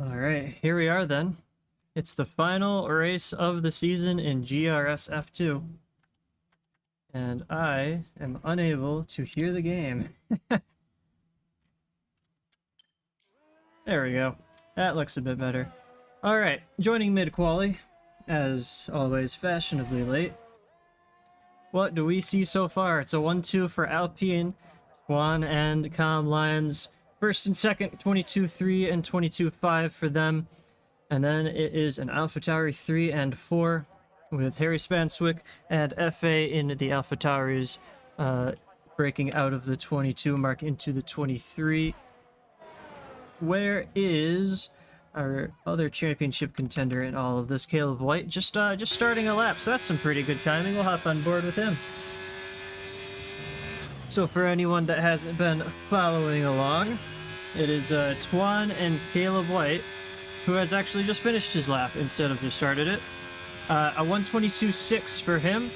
All right, here we are then. It's the final race of the season in GRS F2. And I am unable to hear the game. There we go. That looks a bit better. All right, joining mid-quali, as always, fashionably late. What do we see so far? It's a 1-2 for Alpine, Swan, and Calm Lions. First and second, 22-3 and 22-5 for them. And then it is an AlphaTauri 3 and 4 with Harry Spanswick and FA in the AlphaTauris breaking out of the 22 mark into the 23. Where is our other championship contender in all of this? Caleb White, just starting a lap, so that's some pretty good timing. We'll hop on board with him. So for anyone that hasn't been following along, it is Twan and Caleb White, who has actually just finished his lap instead of just started it. A 1:22.6 for him,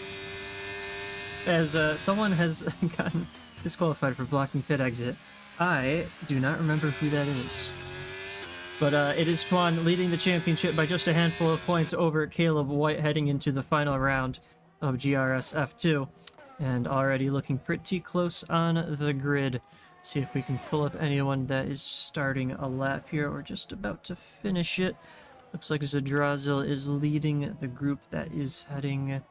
as someone has gotten disqualified for blocking pit exit. I do not remember who that is. But it is Twan leading the championship by just a handful of points over Caleb White heading into the final round of GRS F2. And already looking pretty close on the grid. See if we can pull up anyone that is starting a lap here or just about to finish it. Looks like Zadrazil is leading the group that is heading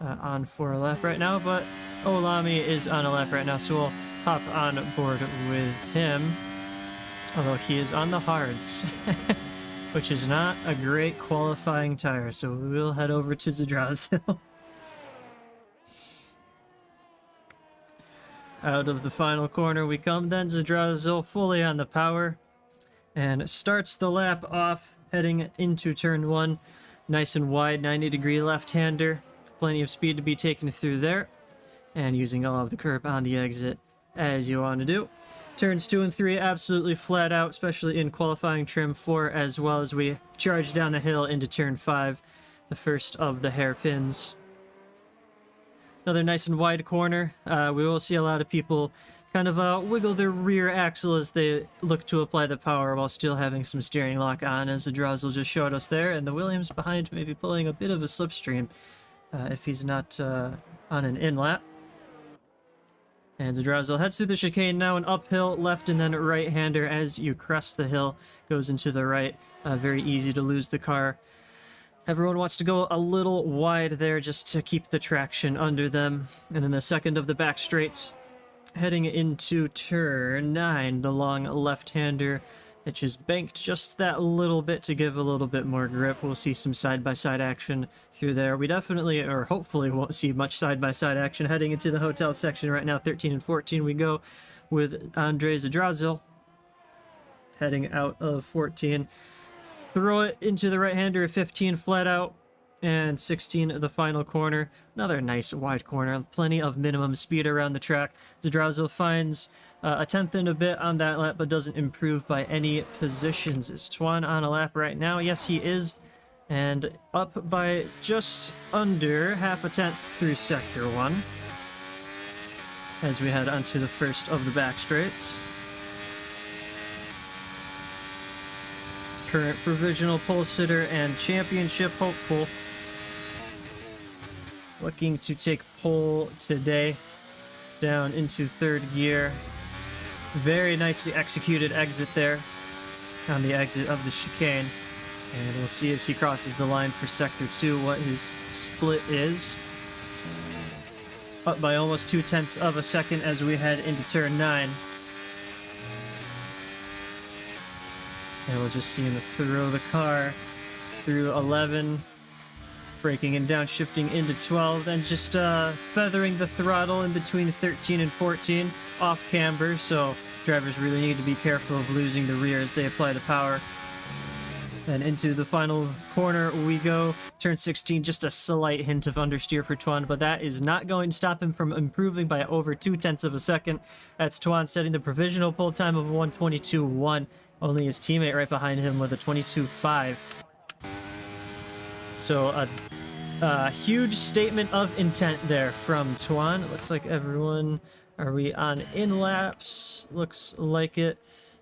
on for a lap right now, but Olami is on a lap right now, so we'll hop on board with him. Although he is on the hards, which is not a great qualifying tire, so we will head over to Zadrazil. Out of the final corner we come, then Zadrazil fully on the power and starts the lap off heading into turn 1. Nice and wide, 90-degree left-hander. Plenty of speed to be taken through there. And using all of the curb on the exit as you want to do. Turns 2 and 3 absolutely flat out, especially in qualifying trim 4, as well as we charge down the hill into turn 5, the first of the hairpins. Another nice and wide corner. We will see a lot of people kind of wiggle their rear axle as they look to apply the power while still having some steering lock on, as the Zadrazil just showed us there, and the Williams behind maybe pulling a bit of a slipstream if he's not on an in-lap. And Zadrazil heads through the chicane now, an uphill left and then right-hander as you crest the hill, goes into the right. Very easy to lose the car. Everyone wants to go a little wide there just to keep the traction under them. And then the second of the back straights, heading into turn 9, the long left-hander. It just banked just that little bit to give a little bit more grip. We'll see some side-by-side action through there. We definitely, or hopefully, won't see much side-by-side action heading into the hotel section right now. 13 and 14 we go with Andre Zadrazil heading out of 14. Throw it into the right-hander, 15 flat out, and 16 the final corner. Another nice wide corner, plenty of minimum speed around the track. Zadrazil finds a 10th and a bit on that lap, but doesn't improve by any positions. Is Twan on a lap right now? Yes, he is, and up by just under half a tenth through sector 1 as we head onto the first of the back straights. Current provisional pole sitter and championship hopeful looking to take pole today down into third gear. Very nicely executed exit there on the exit of the chicane, and we'll see as he crosses the line for sector 2 what his split is. Up by almost 0.2 of a second as we head into turn 9. And we'll just see him throw the car through 11, braking and downshifting into 12, then just feathering the throttle in between 13 and 14 off camber, so drivers really need to be careful of losing the rear as they apply the power. And into the final corner we go. Turn 16, just a slight hint of understeer for Twan, but that is not going to stop him from improving by over 0.2 of a second. That's Twan setting the provisional pole time of 1:22.1. Only his teammate right behind him with a 22.5. So a huge statement of intent there from Twan. It looks like everyone... Are we on in laps? Looks like it.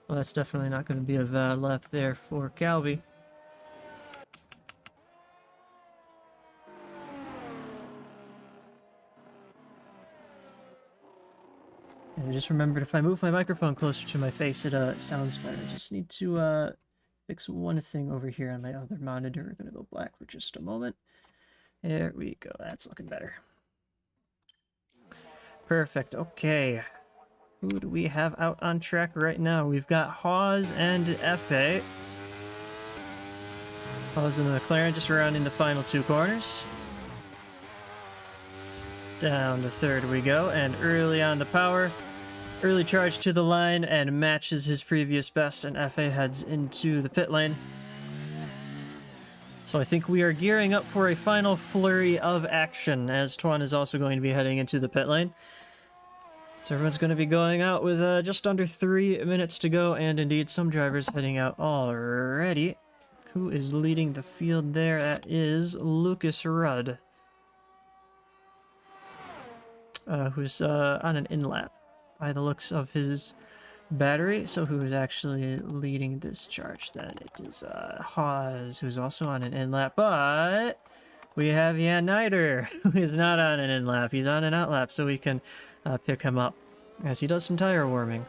Well, that's definitely not going to be a bad lap there for Calvi. And I just remembered if I move my microphone closer to my face, it sounds better. I just need to fix one thing over here on my other monitor. We're going to go black for just a moment. There we go. That's looking better. Perfect. Okay. Who do we have out on track right now? We've got Hawes and FA. Hawes and the McLaren just rounding the final two corners. Down to third we go, and early on the power. Early charge to the line and matches his previous best, and FA heads into the pit lane. So I think we are gearing up for a final flurry of action, as Tuan is also going to be heading into the pit lane. So everyone's going to be going out with just under 3 minutes to go, and indeed some drivers heading out already. Who is leading the field there? That is Lucas Rudd, who's on an in-lap by the looks of his battery. So who is actually leading this charge then? It is Hawes, who's also on an in-lap, but we have Jan Neider, who is not on an in-lap. He's on an out-lap, so we can pick him up as he does some tire warming.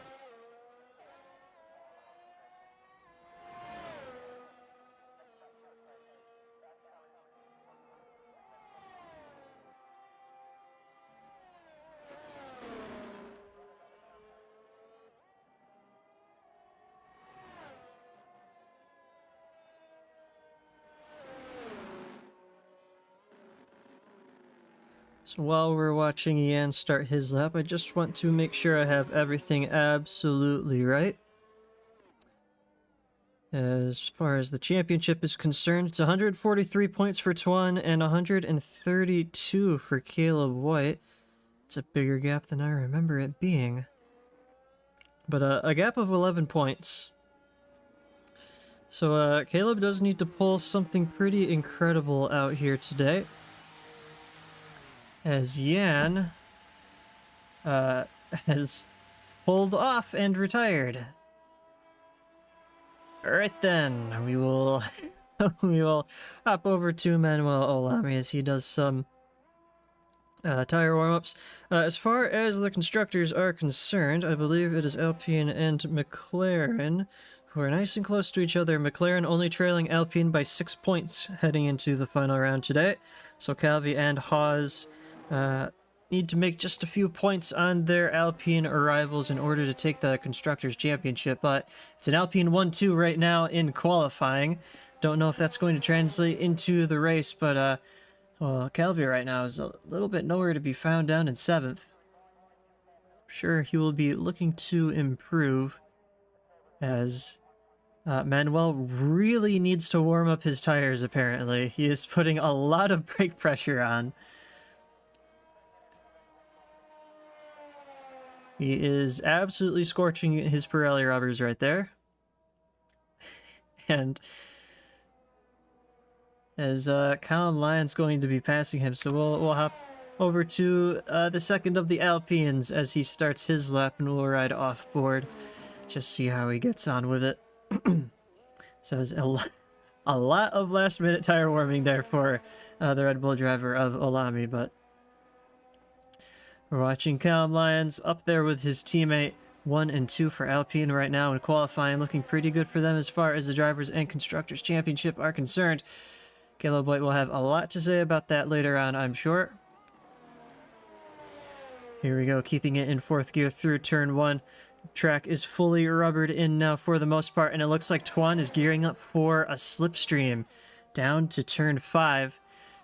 So while we're watching Ian start his lap, I just want to make sure I have everything absolutely right. As far as the championship is concerned, it's 143 points for Tuan and 132 for Caleb White. It's a bigger gap than I remember it being. But a gap of 11 points. So Caleb does need to pull something pretty incredible out here today, as Jan has pulled off and retired. Alright then, we will we will hop over to Manuel Olami as he does some tire warm-ups. As far as the constructors are concerned, I believe it is Alpine and McLaren who are nice and close to each other. McLaren only trailing Alpine by 6 points heading into the final round today. So Calvi and Hawes need to make just a few points on their Alpine arrivals in order to take the Constructors' Championship, but it's an Alpine 1-2 right now in qualifying. Don't know if that's going to translate into the race, but well, Calvi right now is a little bit nowhere to be found down in 7th. I'm sure he will be looking to improve, as Manuel really needs to warm up his tires, apparently. He is putting a lot of brake pressure on. He is absolutely scorching his Pirelli rubbers right there. And as Callum Lyon's going to be passing him, so we'll hop over to the second of the Alpines as he starts his lap, and we'll ride off board. Just see how he gets on with it. So it's a lot of last-minute tire warming there for the Red Bull driver of Olami, but we're watching Callum Lyons up there with his teammate 1 and 2 for Alpine right now in qualifying, looking pretty good for them as far as the Drivers' and Constructors' Championship are concerned. Caleb White will have a lot to say about that later on, I'm sure. Here we go, keeping it in 4th gear through turn 1. Track is fully rubbered in now for the most part, and it looks like Tuan is gearing up for a slipstream down to turn 5.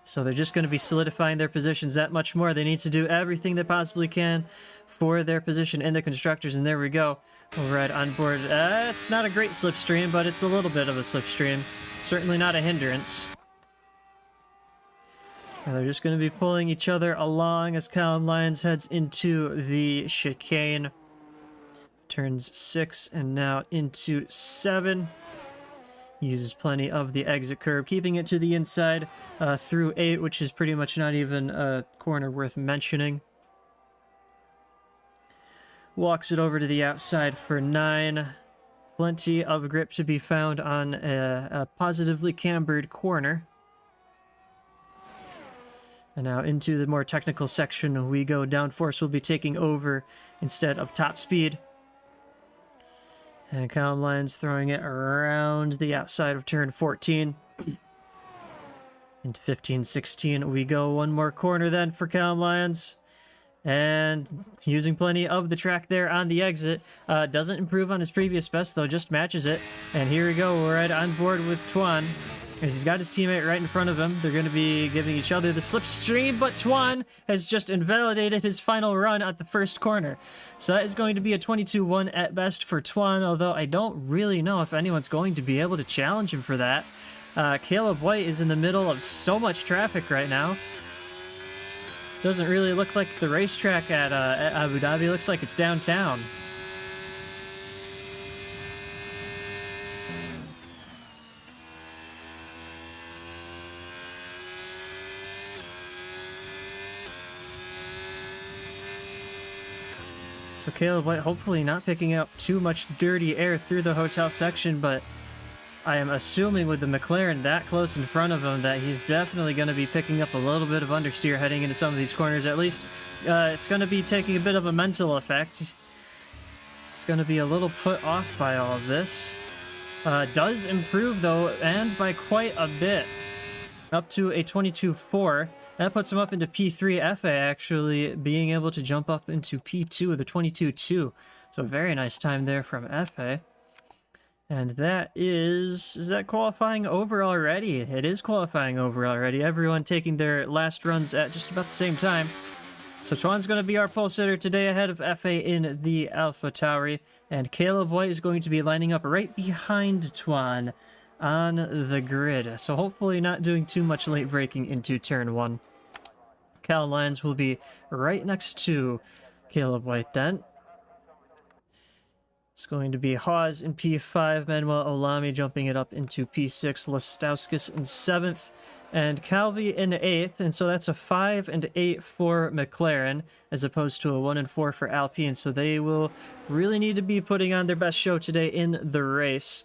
So they're just going to be solidifying their positions that much more. They need to do everything they possibly can for their position in the Constructors, and there we go. We'll ride on board. It's not a great slipstream, but it's a little bit of a slipstream. Certainly not a hindrance. And they're just going to be pulling each other along as Callum Lyons heads into the chicane. Turns 6 and now into 7. Uses plenty of the exit curb, keeping it to the inside through 8, which is pretty much not even a corner worth mentioning. Walks it over to the outside for 9. plenty of grip to be found on a positively cambered corner. And now into the more technical section we go. Downforce will be taking over instead of top speed. And Calum Lyons throwing it around the outside of turn 14. Into 15, 16 we go. One more corner then for Calum Lyons. And using plenty of the track there on the exit. Doesn't improve on his previous best, though, just matches it. And here we go, we're right on board with Tuan, as he's got his teammate right in front of him. They're going to be giving each other the slipstream, but Tuan has just invalidated his final run at the first corner. So that is going to be a 22-1 at best for Tuan, although I don't really know if anyone's going to be able to challenge him for that. Caleb White is in the middle of so much traffic right now. Doesn't really look like the racetrack at Abu Dhabi. Looks like it's downtown. So Caleb White hopefully not picking up too much dirty air through the hotel section, but I am assuming with the McLaren that close in front of him that he's definitely going to be picking up a little bit of understeer heading into some of these corners. At least it's going to be taking a bit of a mental effect. It's going to be a little put off by all of this. Does improve though, and by quite a bit. Up to a 22-4. That puts him up into P3. FA actually being able to jump up into P2 with a 22-2. So very nice time there from FA. And that is that qualifying over already? It is qualifying over already. Everyone taking their last runs at just about the same time. So Tuan's going to be our pole sitter today ahead of FA in the AlphaTauri. And Caleb White is going to be lining up right behind Tuan on the grid. So hopefully not doing too much late braking into turn 1. Cal Lyons will be right next to Caleb White then. It's going to be Hawes in P5, Manuel Olami jumping it up into P6, Lastowskis in 7th, and Calvi in 8th, and so that's a 5 and 8 for McLaren, as opposed to a 1 and 4 for Alpine, so they will really need to be putting on their best show today in the race.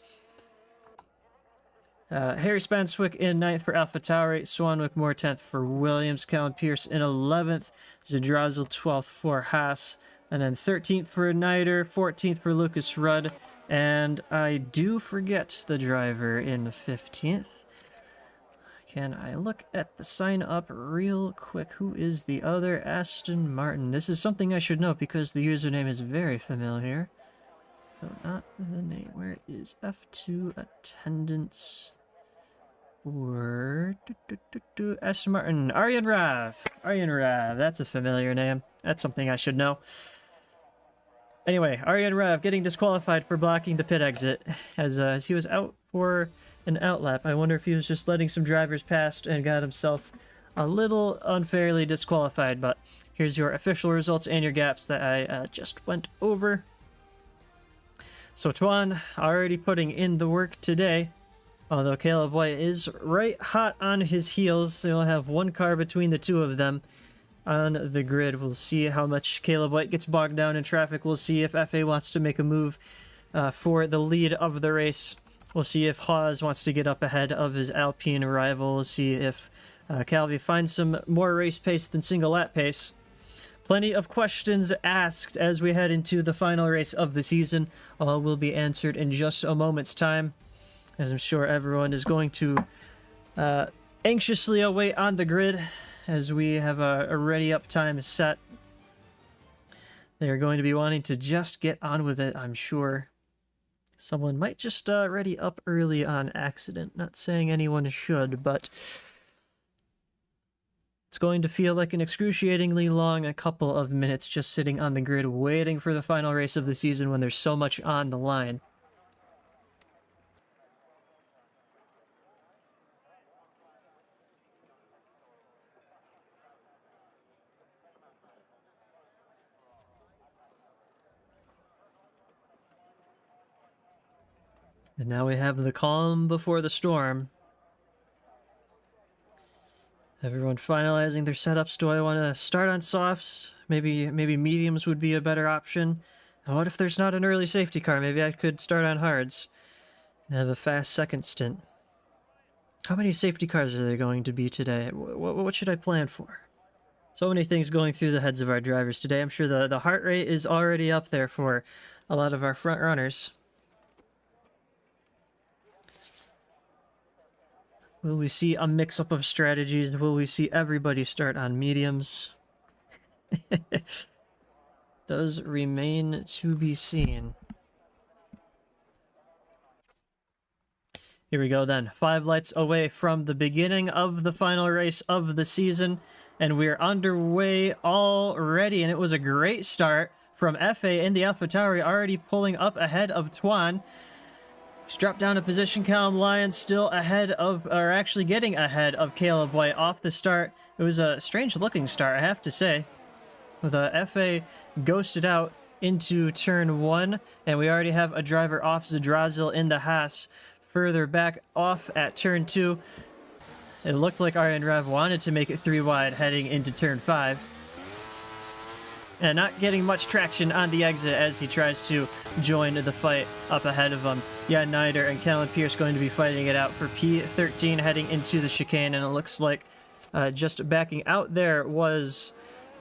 Harry Spanswick in 9th for AlphaTauri, Swanwick Moore 10th for Williams, Callum Pierce in 11th, Zadrazel 12th for Haas, and then 13th for Nider, 14th for Lucas Rudd, and I do forget the driver in 15th. Can I look at the sign up real quick? Who is the other? Aston Martin. This is something I should know because the username is very familiar. No, not the name. Where is F2 attendance? Or Aston Martin. Aryan Rav. Aryan Rav. That's a familiar name. That's something I should know. Anyway, Aryan Rav getting disqualified for blocking the pit exit as he was out for an outlap. I wonder if he was just letting some drivers past and got himself a little unfairly disqualified, but here's your official results and your gaps that I just went over. So Tuan already putting in the work today, although Caleb White is right hot on his heels, so you'll have one car between the two of them on the grid. We'll see how much Caleb White gets bogged down in traffic. We'll see if FA wants to make a move for the lead of the race. We'll see if Hawes wants to get up ahead of his Alpine rival. We'll see if Calvi finds some more race pace than single lap pace. Plenty of questions asked as we head into the final race of the season. All will be answered in just a moment's time, as I'm sure everyone is going to anxiously await on the grid as we have a ready up time set. They are going to be wanting to just get on with it, I'm sure. Someone might just ready up early on accident. Not saying anyone should, but it's going to feel like an excruciatingly long a couple of minutes just sitting on the grid waiting for the final race of the season when there's so much on the line. And now we have the calm before the storm. Everyone finalizing their setups. Do I want to start on softs? Maybe mediums would be a better option. What if there's not an early safety car? Maybe I could start on hards and have a fast second stint. How many safety cars are there going to be today? What should I plan for? So many things going through the heads of our drivers today. I'm sure the heart rate is already up there for a lot of our front runners. Will we see a mix-up of strategies? Will we see everybody start on mediums? Does remain to be seen. Here we go then. 5 lights away from the beginning of the final race of the season. And we're underway already. And it was a great start from FA in the AlphaTauri, already pulling up ahead of Tuan. He's dropped down a position. Callum Lyons still ahead of, or actually getting ahead of Caleb White off the start. It was a strange looking start, I have to say. The FA ghosted out into turn 1, and we already have a driver off Zadrazil in the Haas further back off at turn 2. It looked like Aryan Rev wanted to make it 3 wide heading into turn 5. And not getting much traction on the exit as he tries to join the fight up ahead of him. Jan Neider and Callum Pierce going to be fighting it out for P13 heading into the chicane, and it looks like just backing out there was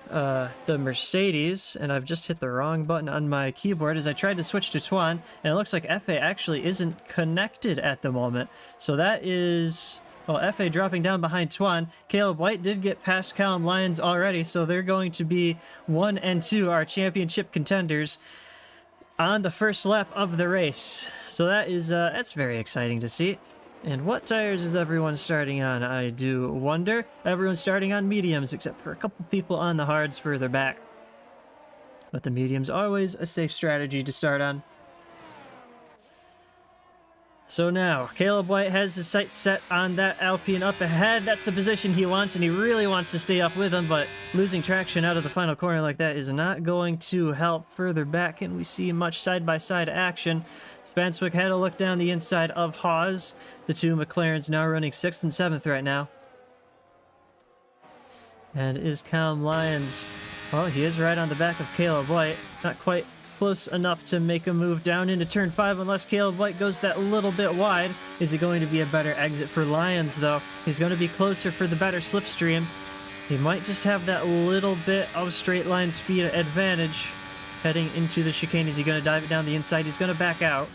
the Mercedes, and I've just hit the wrong button on my keyboard as I tried to switch to Tuan, and it looks like FA actually isn't connected at the moment. So that is... well, FA dropping down behind Tuan. Caleb White did get past Callum Lyons already, so they're going to be 1 and 2, our championship contenders, on the first lap of the race. So that is, that's very exciting to see. And what tires is everyone starting on, I do wonder? Everyone's starting on mediums, except for a couple people on the hards further back. But the medium's always a safe strategy to start on. So now, Caleb White has his sights set on that Alpine up ahead. That's the position he wants, and he really wants to stay up with him, but losing traction out of the final corner like that is not going to help. Further back, can we see much side-by-side action? Spanswick had a look down the inside of Haas. The two McLarens now running 6th and 7th right now. And is Callum Lyons... well, he is right on the back of Caleb White. Not quite close enough to make a move down into turn 5 unless Caleb White goes that little bit wide. Is it going to be a better exit for Lyons, though? He's going to be closer for the better slipstream. He might just have that little bit of straight line speed advantage heading into the chicane. Is he going to dive it down the inside? He's going to back out,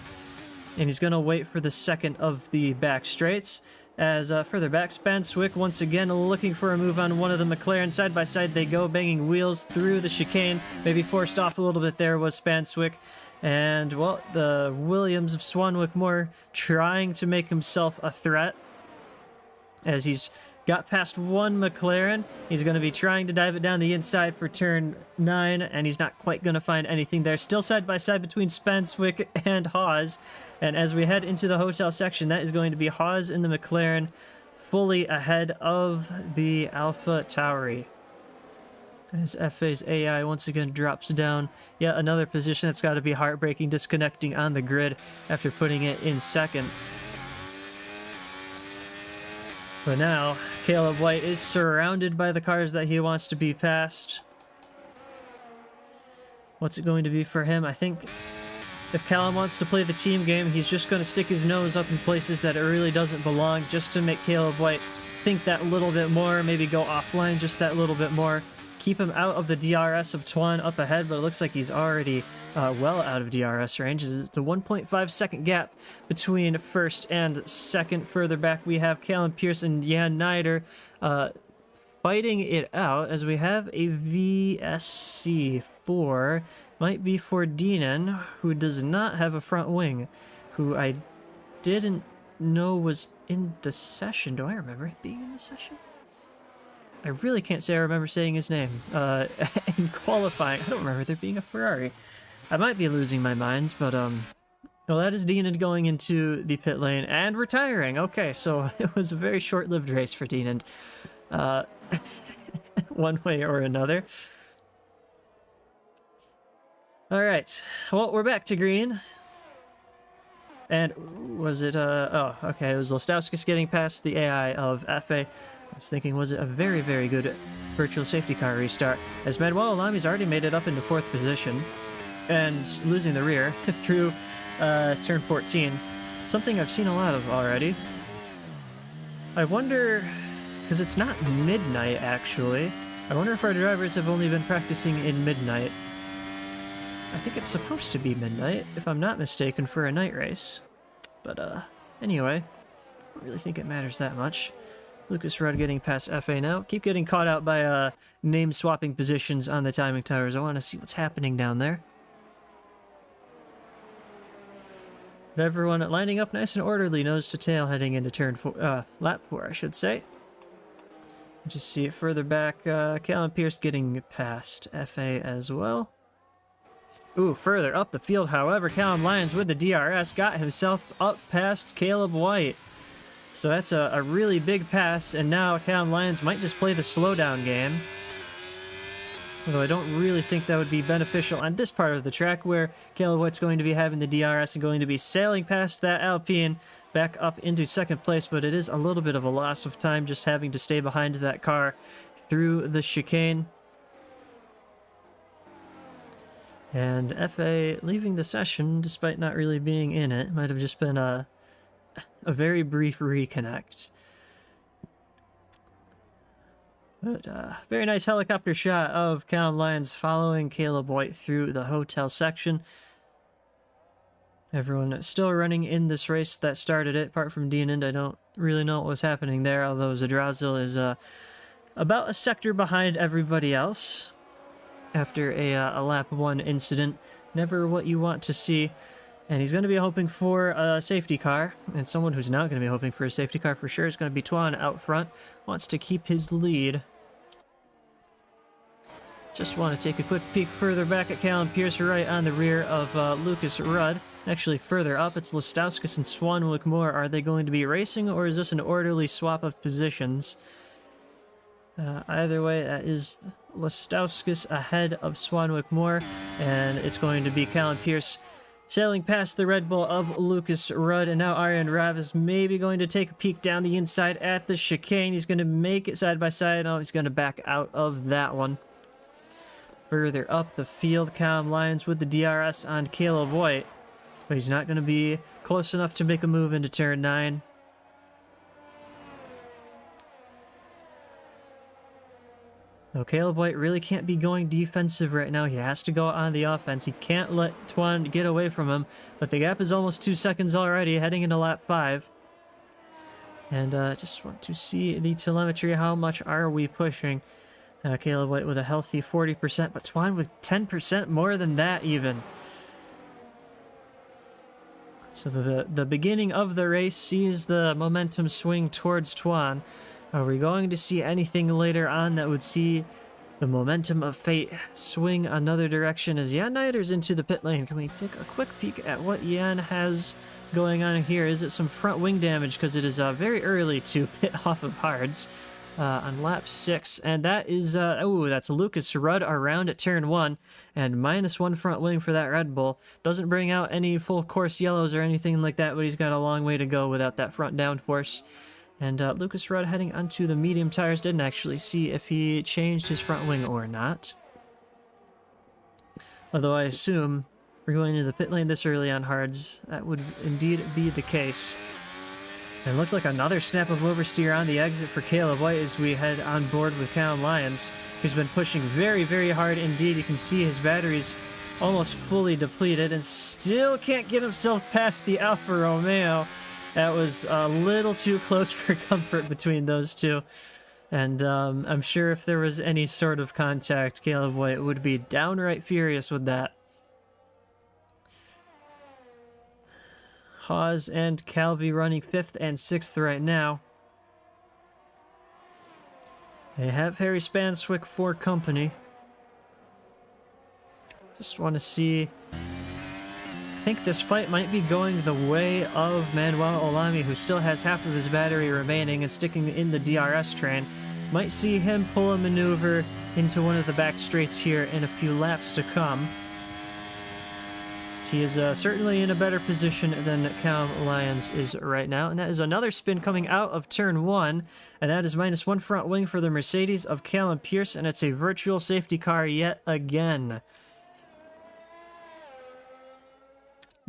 and he's going to wait for the second of the back straights. As further back, Spanswick once again looking for a move on one of the McLaren. Side by side they go, banging wheels through the chicane. Maybe forced off a little bit there was Spanswick. And, well, the Williams of Swanwick Moore trying to make himself a threat. As he's got past one McLaren, he's going to be trying to dive it down the inside for turn 9, and he's not quite going to find anything there. Still side by side between Spanswick and Haas. And as we head into the hotel section, that is going to be Haas in the McLaren, fully ahead of the AlphaTauri. As FA's AI once again drops down. Yet another position that's got to be heartbreaking, disconnecting on the grid after putting it in second. But now, Caleb White is surrounded by the cars that he wants to be passed. What's it going to be for him? I think if Callum wants to play the team game, he's just going to stick his nose up in places that it really doesn't belong, just to make Caleb White think that little bit more, maybe go offline just that little bit more. Keep him out of the DRS of Tuan up ahead, but it looks like he's already well out of DRS range. It's a 1.5 second gap between first and second. Further back, we have Callum Pierce and Jan Neider fighting it out as we have a VSC4. Might be for Deenan, who does not have a front wing, who I didn't know was in the session. Do I remember it being in the session? I really can't say I remember saying his name. In qualifying, I don't remember there being a Ferrari. I might be losing my mind, but, well, that is Deenan going into the pit lane and retiring. Okay, so it was a very short-lived race for Deenan. One way or another. Alright, well, we're back to green. And was it, oh, okay, it was Lostowskis getting past the AI of FA. I was thinking, was it a very, very good virtual safety car restart? As Manuel Alami's already made it up into 4th position. and losing the rear through turn 14. Something I've seen a lot of already. I wonder, because it's not midnight actually, I wonder if our drivers have only been practicing in midnight. I think it's supposed to be midnight, if I'm not mistaken, for a night race. But anyway, I don't really think it matters that much. Lucas Rudd getting past FA now. Keep getting caught out by name swapping positions on the timing towers. I want to see what's happening down there. But everyone lining up nice and orderly, nose to tail, heading into turn 4, lap 4, I should say. Just see it further back. Callum Pierce getting past FA as well. Ooh, further up the field, however, Callum Lyons with the DRS got himself up past Caleb White. So that's a really big pass, and now Callum Lyons might just play the slowdown game. Although I don't really think that would be beneficial on this part of the track, where Caleb White's going to be having the DRS and going to be sailing past that Alpine back up into second place, but it is a little bit of a loss of time just having to stay behind that car through the chicane. And FA leaving the session, despite not really being in it, might have just been a very brief reconnect. But very nice helicopter shot of Callum Lyons following Caleb White through the hotel section. Everyone still running in this race that started it, apart from Dienand. I don't really know what was happening there, although Zadrazil is about a sector behind everybody else after a lap 1 incident. Never what you want to see. And he's going to be hoping for a safety car, and someone who's not going to be hoping for a safety car for sure is going to be Tuan out front. Wants to keep his lead. Just want to take a quick peek further back at Callum Pierce, right on the rear of Lucas Rudd. Actually, further up, it's Lestauskas and Swanwick Moore. Are they going to be racing, or is this an orderly swap of positions? Either way, that is Lestauskas ahead of Swanwick Moore, and it's going to be Callum Pierce sailing past the Red Bull of Lucas Rudd, and now Aryan Rav is maybe going to take a peek down the inside at the chicane. He's going to make it side by side. Oh, he's going to back out of that one. Further up the field, Callum Lyons with the DRS on Caleb White, but he's not going to be close enough to make a move into turn 9. Though Caleb White really can't be going defensive right now. He has to go on the offense. He can't let Tuan get away from him. But the gap is almost 2 seconds already, heading into lap 5. And just want to see the telemetry. How much are we pushing? Caleb White with a healthy 40%, but Tuan with 10% more than that even. So the beginning of the race sees the momentum swing towards Tuan. Are we going to see anything later on that would see the momentum of fate swing another direction as Jan Niders into the pit lane? Can we take a quick peek at what Jan has going on here? Is it some front wing damage? Because it is very early to pit off of hards on lap 6. And that is, oh, that's Lucas Rudd around at turn 1. And -1 front wing for that Red Bull. Doesn't bring out any full course yellows or anything like that, but he's got a long way to go without that front downforce. And Lucas Rudd heading onto the medium tires. Didn't actually see if he changed his front wing or not. Although I assume we're going into the pit lane this early on hards, that would indeed be the case. And it looked like another snap of oversteer on the exit for Caleb White as we head on board with Callum Lyons, who's been pushing very, very hard indeed. You can see his batteries almost fully depleted and still can't get himself past the Alfa Romeo. That was a little too close for comfort between those two. And I'm sure if there was any sort of contact, Caleb White would be downright furious with that. Hawes and Calvi running 5th and 6th right now. They have Harry Spanswick for company. Just want to see. I think this fight might be going the way of Manuel Olami, who still has half of his battery remaining and sticking in the DRS train. Might see him pull a maneuver into one of the back straights here in a few laps to come. He is certainly in a better position than Callum Lyons is right now. And that is another spin coming out of turn 1. And that is -1 front wing for the Mercedes of Callum Pierce. And it's a virtual safety car yet again.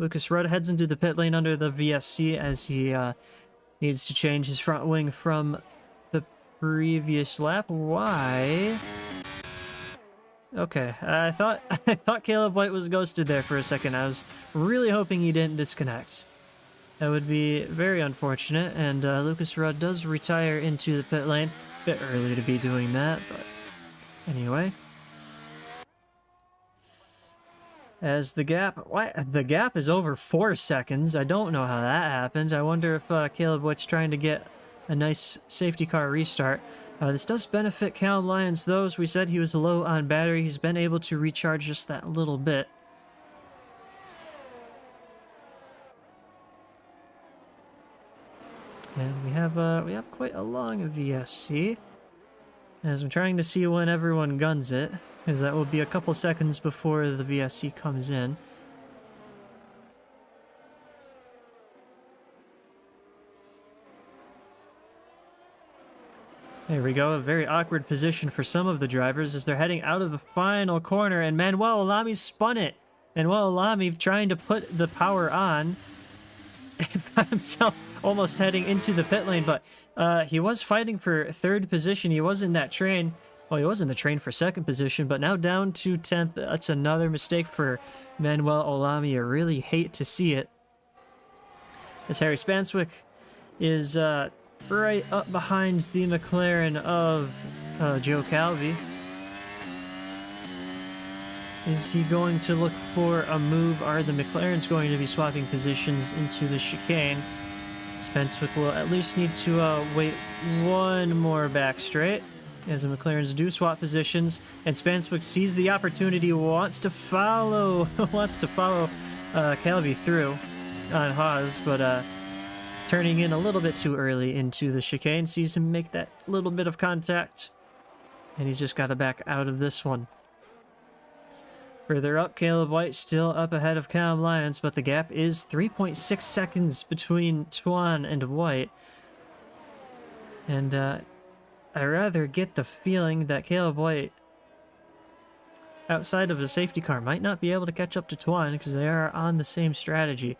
Lucas Rudd heads into the pit lane under the VSC as he needs to change his front wing from the previous lap. Why? Okay, I thought Caleb White was ghosted there for a second. I was really hoping he didn't disconnect. That would be very unfortunate, and Lucas Rudd does retire into the pit lane. Bit early to be doing that, but anyway. As the gap is over 4 seconds. I don't know how that happened. I wonder if Caleb White's trying to get a nice safety car restart. This does benefit Callum Lyons, though. As we said, he was low on battery. He's been able to recharge just that little bit. And we have quite a long VSC. As I'm trying to see when everyone guns it, because that will be a couple seconds before the VSC comes in. There we go, a very awkward position for some of the drivers as they're heading out of the final corner, and Manuel Alami spun it. Manuel Alami trying to put the power on, found himself almost heading into the pit lane, but he was fighting for 3rd position. He was in that train. Well, he was in the train for 2nd position, but now down to 10th. That's another mistake for Manuel Alami. I really hate to see it. As Harry Spanswick is right up behind the McLaren of Joe Calvi. Is he going to look for a move? Are the McLarens going to be swapping positions into the chicane? Spanswick will at least need to wait one more back straight as the McLarens do swap positions, and Spanswick sees the opportunity, wants to follow Calvi through on Haas, but turning in a little bit too early into the chicane, sees him make that little bit of contact, and he's just got to back out of this one. Further up, Caleb White still up ahead of Callum Lyons, but the gap is 3.6 seconds between Tuan and White. And I rather get the feeling that Caleb White, outside of a safety car, might not be able to catch up to Tuan because they are on the same strategy.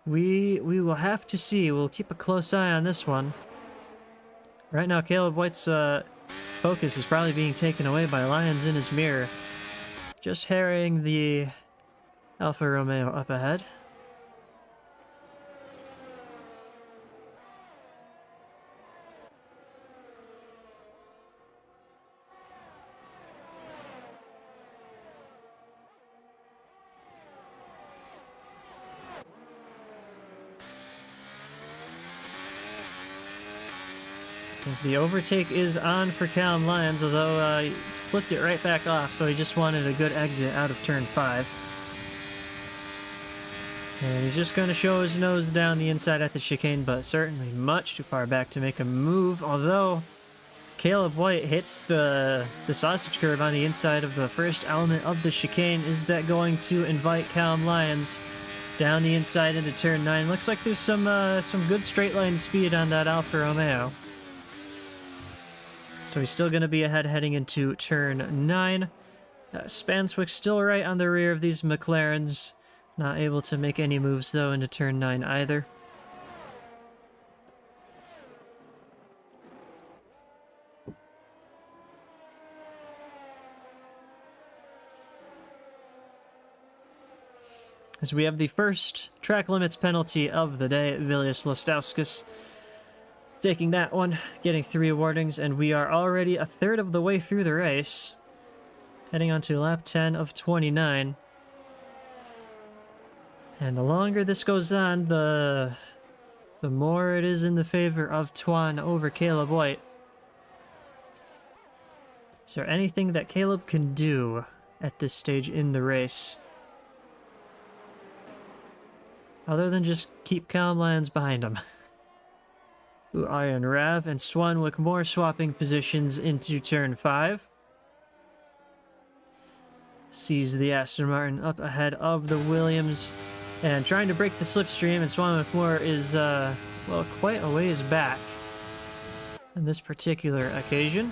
We will have to see. We'll keep a close eye on this one. Right now, Caleb White's focus is probably being taken away by Lyons in his mirror. Just harrying the Alfa Romeo up ahead. As the overtake is on for Callum Lyons, although he flipped it right back off, so he just wanted a good exit out of turn 5. And he's just going to show his nose down the inside at the chicane, but certainly much too far back to make a move, although Caleb White hits the sausage curve on the inside of the first element of the chicane. Is that going to invite Callum Lyons down the inside into turn 9? Looks like there's some good straight line speed on that Alfa Romeo. So he's still going to be ahead heading into turn 9. Spanswick still right on the rear of these McLarens. Not able to make any moves, though, into turn 9 either. As we have the first track limits penalty of the day, Vilius Lostowskis taking that one, getting 3 warnings, and we are already a third of the way through the race. Heading on to lap 10 of 29. And the longer this goes on, the more it is in the favor of Tuan over Caleb White. Is there anything that Caleb can do at this stage in the race, other than just keep Callum Lyons behind him? Iron Rav and Swanwick more swapping positions into turn 5. Sees the Aston Martin up ahead of the Williams and trying to break the slipstream, and Swanwick Moore is, well, quite a ways back on this particular occasion.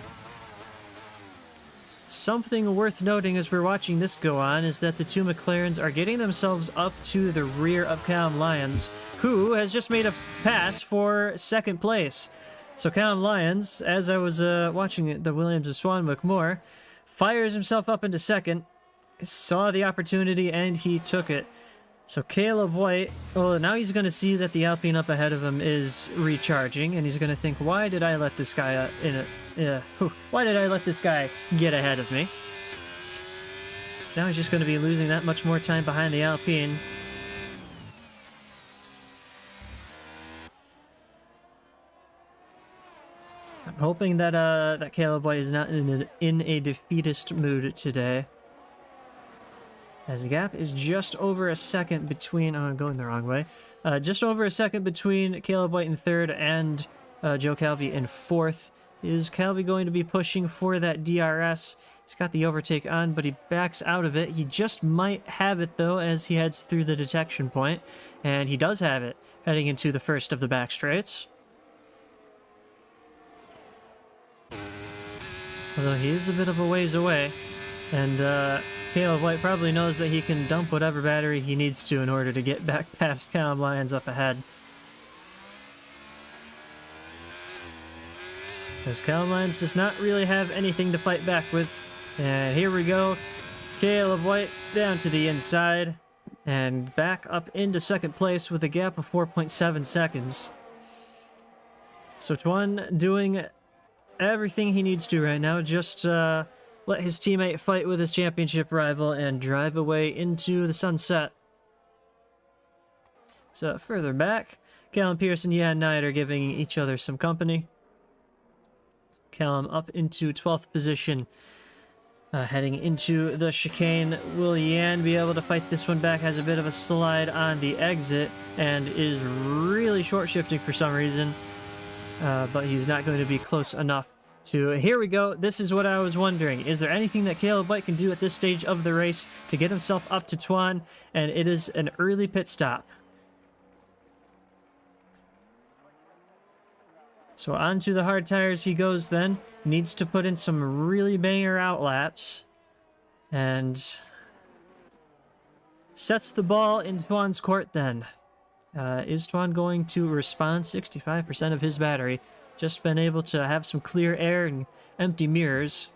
something worth noting as we're watching this go on is that the two McLarens are getting themselves up to the rear of Callum Lyons, who has just made a pass for second place. So Callum Lyons, as I was watching the Williams of Swan McMore, fires himself up into second, saw the opportunity, and he took it. So Caleb White, well, now he's going to see that the Alpine up ahead of him is recharging, and he's going to think, why did I let this guy why did I let this guy get ahead of me? So now he's just going to be losing that much more time behind the Alpine. I'm hoping that that Caleb White is not in a defeatist mood today, as the gap is just over a second between... Oh, I'm going the wrong way. Just over a second between Caleb White in third and Joe Calvi in fourth. Is Calvi going to be pushing for that DRS? He's got the overtake on, but he backs out of it. He just might have it, though, as he heads through the detection point. And he does have it, heading into the first of the back straights. Although he is a bit of a ways away. And Caleb White probably knows that he can dump whatever battery he needs to in order to get back past Callum Lyons up ahead. Because Callum Lyons does not really have anything to fight back with. And here we go. Caleb White down to the inside. And back up into second place with a gap of 4.7 seconds. So Tuan doing everything he needs to right now. Just let his teammate fight with his championship rival and drive away into the sunset. So further back, Callum Pierce and Yan Knight are giving each other some company. Callum up into 12th position. Heading into the chicane, will Yan be able to fight this one back? Has a bit of a slide on the exit and is really short shifting for some reason. But he's not going to be close enough to... Here we go. This is what I was wondering. Is there anything that Caleb White can do at this stage of the race to get himself up to Tuan? And it is an early pit stop. So onto the hard tires he goes then. Needs to put in some really banger out laps. And sets the ball in Tuan's court then. Is Tuan going to respond? 65% of his battery. Just been able to have some clear air and empty mirrors.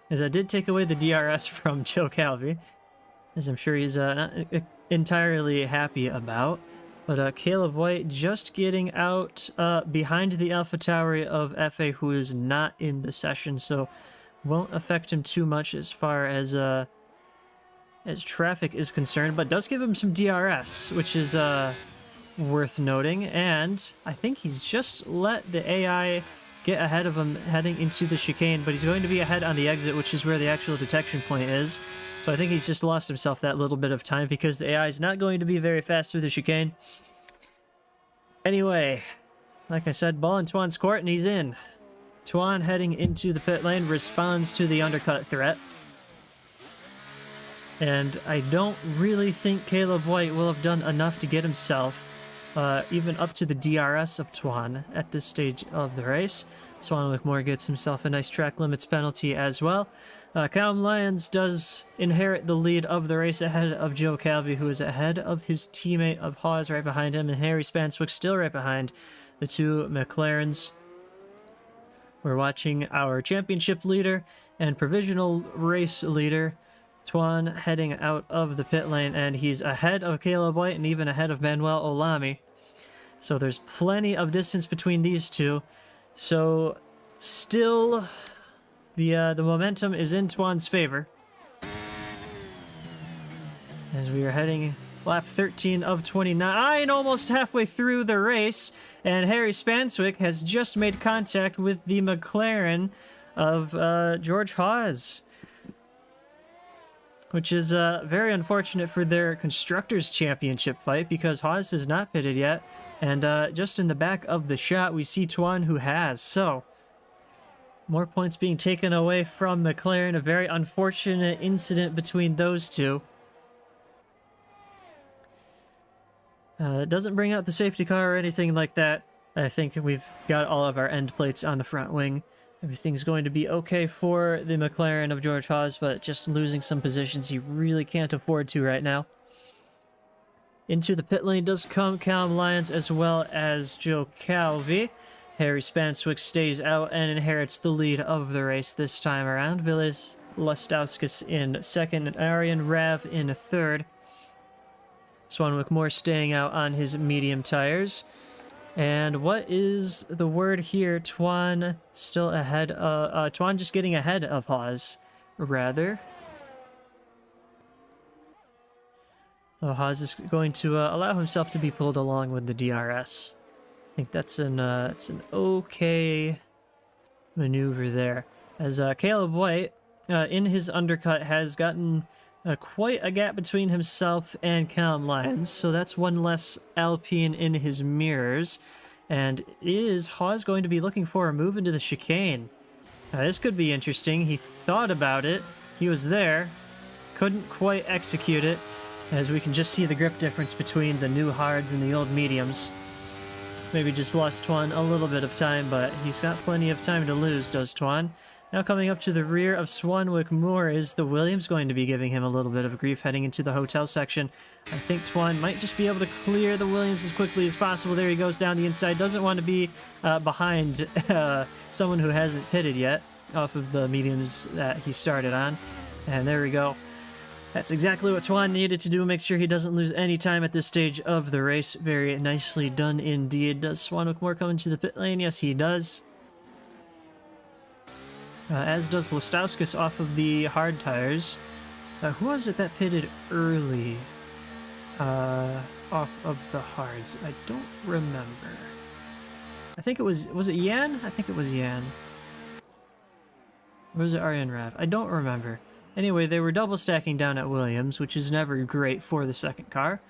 As I did take away the DRS from Joe Calvi, as I'm sure he's not entirely happy about. But Caleb White just getting out behind the AlphaTauri of FA, who is not in the session, so won't affect him too much as far as traffic is concerned, but does give him some DRS, which is worth noting. And I think he's just let the AI get ahead of him heading into the chicane, but he's going to be ahead on the exit, which is where the actual detection point is. So I think he's just lost himself that little bit of time because the AI is not going to be very fast through the chicane. Anyway, like I said, ball in Tuan's court and he's in. Tuan heading into the pit lane responds to the undercut threat. And I don't really think Caleb White will have done enough to get himself even up to the DRS of Tuan at this stage of the race. Swan McMore gets himself a nice track limits penalty as well. Callum Lyons does inherit the lead of the race ahead of Joe Calvi, who is ahead of his teammate of Hawes right behind him, and Harry Spanswick still right behind the two McLarens. We're watching our championship leader and provisional race leader, Tuan, heading out of the pit lane, and he's ahead of Caleb White and even ahead of Manuel Olami. So there's plenty of distance between these two. So still... The momentum is in Tuan's favor. As we are heading lap 13 of 29, almost halfway through the race, and Harry Spanswick has just made contact with the McLaren of George Hawes, which is very unfortunate for their Constructors' Championship fight because Hawes has not pitted yet, and just in the back of the shot we see Tuan, who has. So more points being taken away from McLaren. A very unfortunate incident between those two. It doesn't bring out the safety car or anything like that. I think we've got all of our end plates on the front wing. Everything's going to be okay for the McLaren of George Haas, but just losing some positions he really can't afford to right now. Into the pit lane does come Callum Lyons as well as Joe Calvi. Harry Spanswick stays out and inherits the lead of the race this time around. Vilis Lestauskas in second and Aryan Rav in third. Swanwick Moore staying out on his medium tires. And what is the word here? Tuan still ahead. Tuan just getting ahead of Haas, rather. Haas is going to allow himself to be pulled along with the DRS. I think that's it's an okay maneuver there. As Caleb White, in his undercut, has gotten quite a gap between himself and Callum Lyons, so that's one less Alpine in his mirrors. And is Haas going to be looking for a move into the chicane? This could be interesting. He thought about it. He was there. Couldn't quite execute it, as we can just see the grip difference between the new hards and the old mediums. Maybe just lost Tuan a little bit of time, but he's got plenty of time to lose, does Tuan. Now coming up to the rear of Swanwick Moore is the Williams going to be giving him a little bit of grief heading into the hotel section. I think Tuan might just be able to clear the Williams as quickly as possible. There he goes down the inside. Doesn't want to be behind someone who hasn't pitted yet off of the mediums that he started on. And there we go. That's exactly what Tuan needed to do. Make sure he doesn't lose any time at this stage of the race. Very nicely done indeed. Does Swanwick Moore come into the pit lane? Yes, he does. As does Lestauskas off of the hard tires. Who was it that pitted early off of the hards? I don't remember. I think it was it Yan? I think it was Yan. Or was it Aryan Rav? I don't remember. Anyway, they were double stacking down at Williams, which is never great for the second car.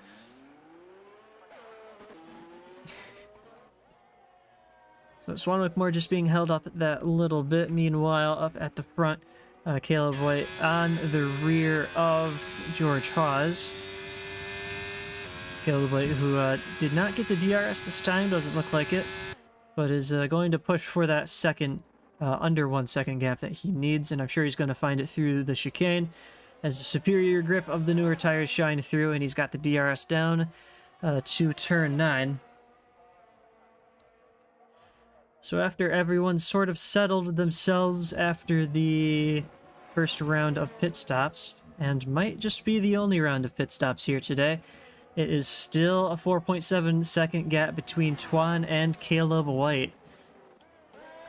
So Swanwick Moore just being held up that little bit. Meanwhile, up at the front, Caleb White on the rear of George Haas. Caleb White, who did not get the DRS this time, doesn't look like it, but is going to push for that second, under 1 second gap that he needs, and I'm sure he's going to find it through the chicane as the superior grip of the newer tires shine through, and he's got the DRS down to turn 9. So after everyone's sort of settled themselves after the first round of pit stops, and might just be the only round of pit stops here today, it is still a 4.7 second gap between Tuan and Caleb White.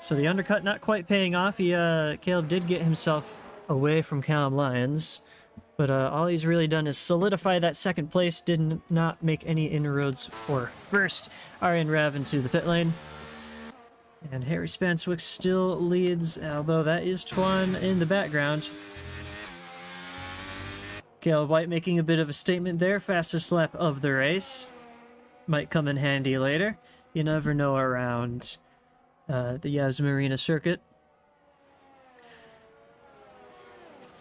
So the undercut not quite paying off. Caleb did get himself away from Callum Lyons, but all he's really done is solidify that second place, did not make any inroads for first. Aryan Rav into the pit lane. And Harry Spanswick still leads, although that is Tuan in the background. Caleb White making a bit of a statement there. Fastest lap of the race. Might come in handy later. You never know around the Yas Marina circuit.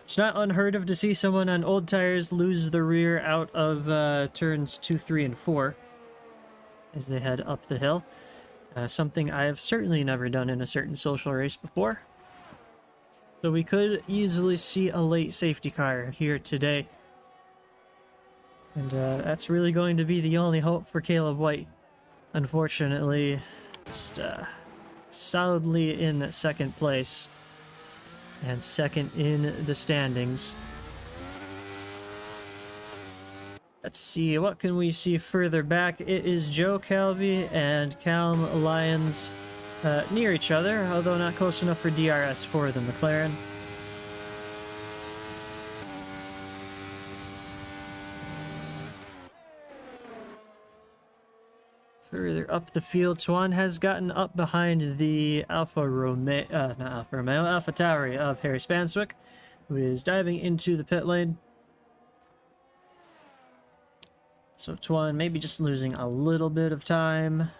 It's not unheard of to see someone on old tires lose the rear out of turns 2, 3, and 4 as they head up the hill. Something I have certainly never done in a certain social race before. So we could easily see a late safety car here today. And that's really going to be the only hope for Caleb White. Unfortunately, just solidly in second place. And second in the standings. Let's see, what can we see further back? It is Joe Calvi and Callum Lyons near each other, although not close enough for DRS for the McLaren. Further up the field, Tuan has gotten up behind the Alfa Tauri of Harry Spanswick, who is diving into the pit lane. So Tuan maybe just losing a little bit of time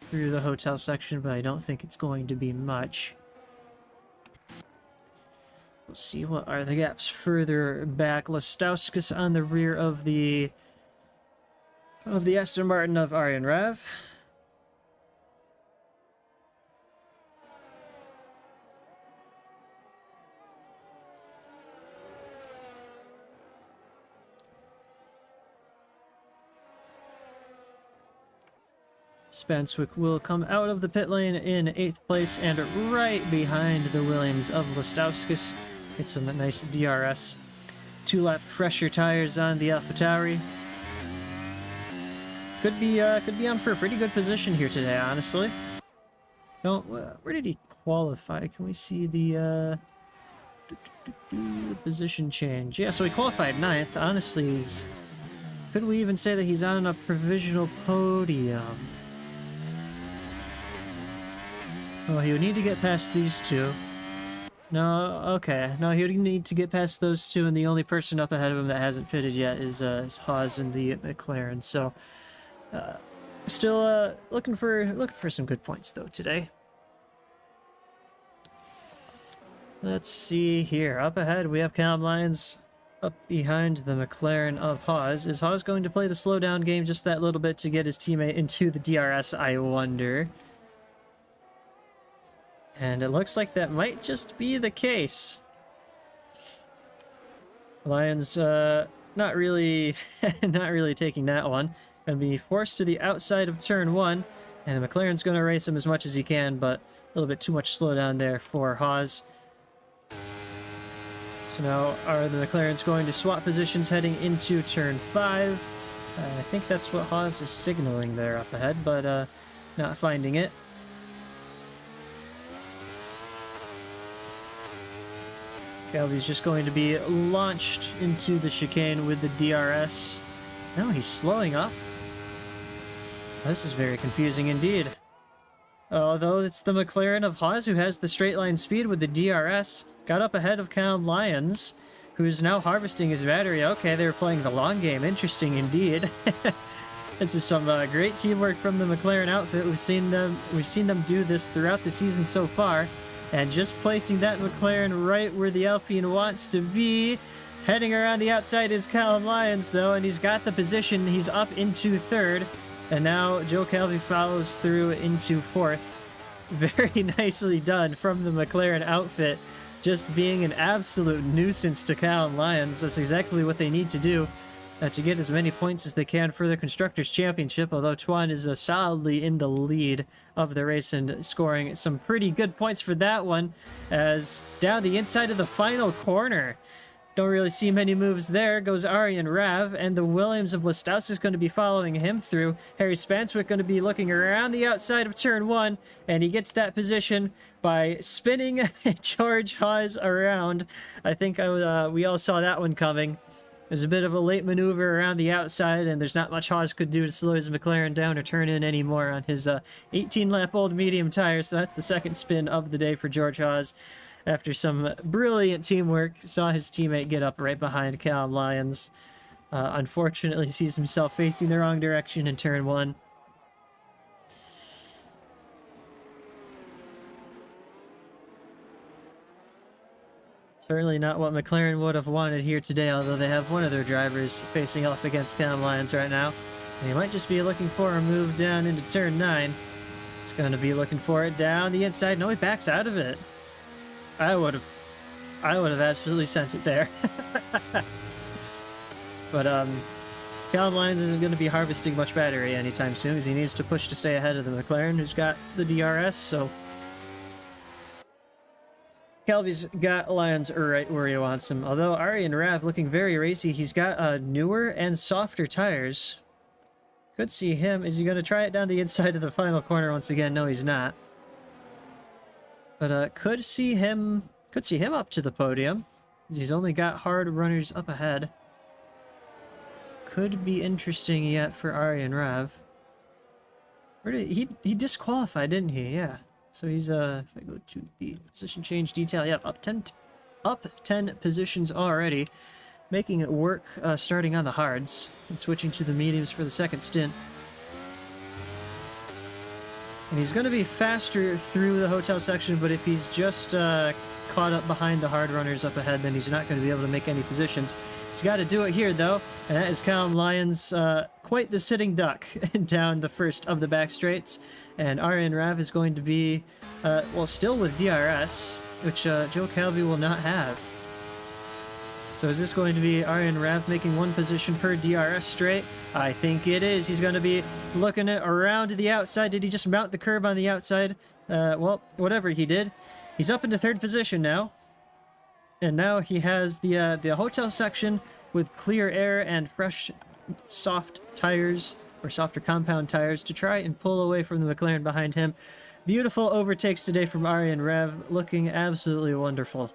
through the hotel section, but I don't think it's going to be much. We'll see what are the gaps further back. Lestauskas on the rear of the Aston Martin of Aryan Rav. Spanswick will come out of the pit lane in 8th place and right behind the Williams of Listowskis. Get some nice DRS. 2-lap fresher tires on the AlphaTauri. Could be on for a pretty good position here today, honestly. Don't. Where did he qualify? Can we see the position change? Yeah, so he qualified 9th. Honestly, could we even say that he's on a provisional podium? Well, he would need to get past these two. No, okay. No, he would need to get past those two, and the only person up ahead of him that hasn't pitted yet is Haas in the McLaren. So, still looking for some good points though today. Let's see here. Up ahead, we have Callum Lyons up behind the McLaren of Haas. Is Haas going to play the slowdown game just that little bit to get his teammate into the DRS, I wonder? And it looks like that might just be the case. Lyons, not really taking that one. Gonna be forced to the outside of turn 1, and the McLaren's gonna race him as much as he can, but a little bit too much slowdown there for Haas. So now are the McLarens going to swap positions heading into turn 5? I think that's what Haas is signaling there up ahead, but not finding it. Calvi's just going to be launched into the chicane with the DRS. No, he's slowing up. This is very confusing indeed. Although it's the McLaren of Haas who has the straight line speed with the DRS. Got up ahead of Callum Lyons, who is now harvesting his battery. Okay, they're playing the long game. Interesting indeed. This is some great teamwork from the McLaren outfit. We've seen them do this throughout the season so far. And just placing that McLaren right where the Alpine wants to be. Heading around the outside is Callum Lyons, though, and he's got the position. He's up into 3rd. And now Joe Calvi follows through into 4th. Very nicely done from the McLaren outfit. Just being an absolute nuisance to Callum Lyons. That's exactly what they need to do to get as many points as they can for the Constructors' Championship, although Tuan is solidly in the lead of the race and scoring some pretty good points for that one, as down the inside of the final corner. Don't really see many moves there. Goes Arjen Rav, and the Williams of Listowskis is going to be following him through. Harry Spanswick going to be looking around the outside of turn 1, and he gets that position by spinning George Haas around. I think we all saw that one coming. There's a bit of a late maneuver around the outside, and there's not much Haas could do to slow his McLaren down or turn in anymore on his 18-lap-old medium tire. So that's the second spin of the day for George Haas. After some brilliant teamwork, saw his teammate get up right behind Callum Lyons. Unfortunately, sees himself facing the wrong direction in turn 1. Certainly not what McLaren would have wanted here today, although they have one of their drivers facing off against Callum Lyons right now. And he might just be looking for a move down into turn 9. It's going to be looking for it down the inside. No, he backs out of it. I would have absolutely sent it there. But Callum Lyons isn't going to be harvesting much battery anytime soon, because he needs to push to stay ahead of the McLaren, who's got the DRS, so Calvi's got Lyons right where he wants him. Although Arjen Rav looking very racy, he's got newer and softer tires. Could see him. Is he going to try it down the inside of the final corner once again? No, he's not. But could see him up to the podium. He's only got hard runners up ahead. Could be interesting yet for Arjen Rav. Where did he disqualified, didn't he? Yeah. So he's if I go to the position change detail, yep, up 10 positions already, making it work. Starting on the hards and switching to the mediums for the second stint. And he's going to be faster through the hotel section, but if he's just caught up behind the hard runners up ahead, then he's not going to be able to make any positions. He's got to do it here, though, and that is Callum Lyons, quite the sitting duck down the first of the back straights. And Arjen Rav is going to be, well, still with DRS, which Joe Calvi will not have. So is this going to be Aryan Rav making one position per DRS straight? I think it is. He's going to be looking at around to the outside. Did he just mount the curb on the outside? Well, whatever he did. He's up into third position now. And now he has the hotel section with clear air and fresh, soft tires, or softer compound tires, to try and pull away from the McLaren behind him. Beautiful overtakes today from Aryan Rav, looking absolutely wonderful.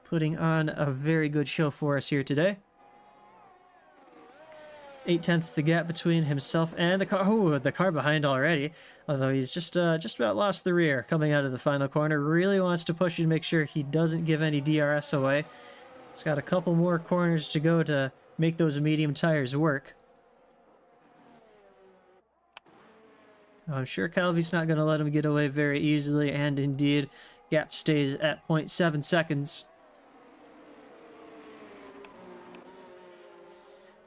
Putting on a very good show for us here today. 0.8 the gap between himself and the car. Oh, the car behind already. Although he's just about lost the rear coming out of the final corner. Really wants to push you to make sure he doesn't give any DRS away. He's got a couple more corners to go to make those medium tires work. I'm sure Calvi's not going to let him get away very easily, and indeed, gap stays at 0.7 seconds.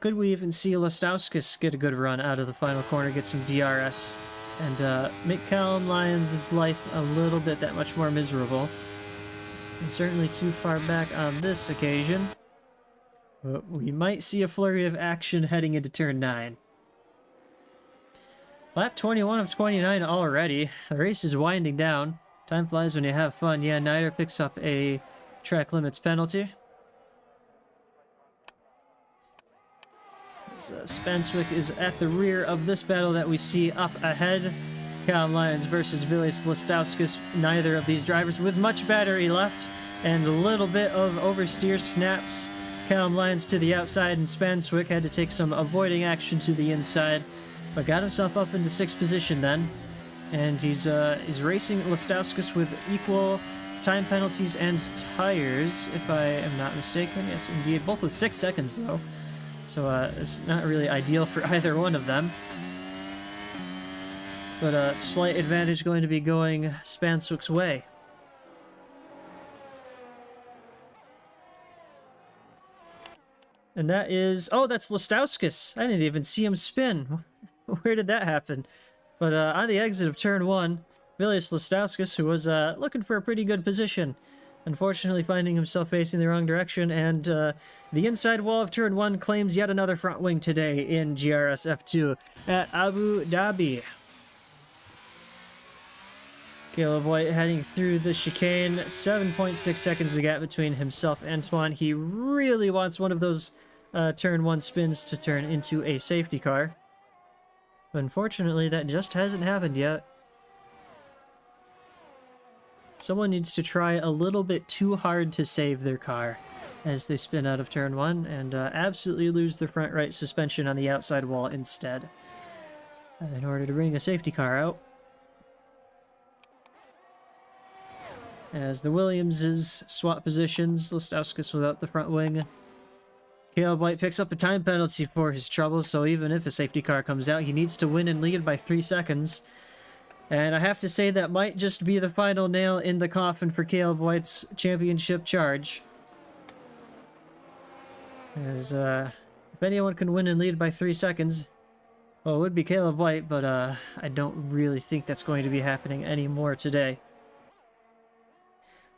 Could we even see Lestauskas get a good run out of the final corner, get some DRS, and make Callum Lyons' life a little bit that much more miserable? And certainly too far back on this occasion. But we might see a flurry of action heading into turn 9. Lap 21 of 29 already. The race is winding down. Time flies when you have fun. Yeah, Nider picks up a track limits penalty. Spanswick is at the rear of this battle that we see up ahead. Callum Lyons versus Vilis Lestauskas. Neither of these drivers with much battery left, and a little bit of oversteer snaps Callum Lyons to the outside, and Spanswick had to take some avoiding action to the inside, but got himself up into 6th position then. And he's racing Lestauskas with equal time penalties and tires, if I am not mistaken. Yes, indeed. Both with 6 seconds, though. So it's not really ideal for either one of them. But a slight advantage going to be going Spanswick's way. And that is... Oh, that's Lestauskas! I didn't even see him spin. Where did that happen? But on the exit of turn 1, Vilis Lestauskas, who was looking for a pretty good position, unfortunately finding himself facing the wrong direction, and the inside wall of turn 1 claims yet another front wing today in GRS F2 at Abu Dhabi. Caleb White heading through the chicane, 7.6 seconds the gap between himself and Antoine. He really wants one of those turn 1 spins to turn into a safety car. But unfortunately, that just hasn't happened yet. Someone needs to try a little bit too hard to save their car as they spin out of turn 1 and absolutely lose the front right suspension on the outside wall instead, in order to bring a safety car out. As the Williamses swap positions, Lestauskas without the front wing. Caleb White picks up a time penalty for his trouble, so even if a safety car comes out, he needs to win and lead by 3 seconds. And I have to say that might just be the final nail in the coffin for Caleb White's championship charge. As, if anyone can win and lead by 3 seconds, well, it would be Caleb White, but I don't really think that's going to be happening anymore today.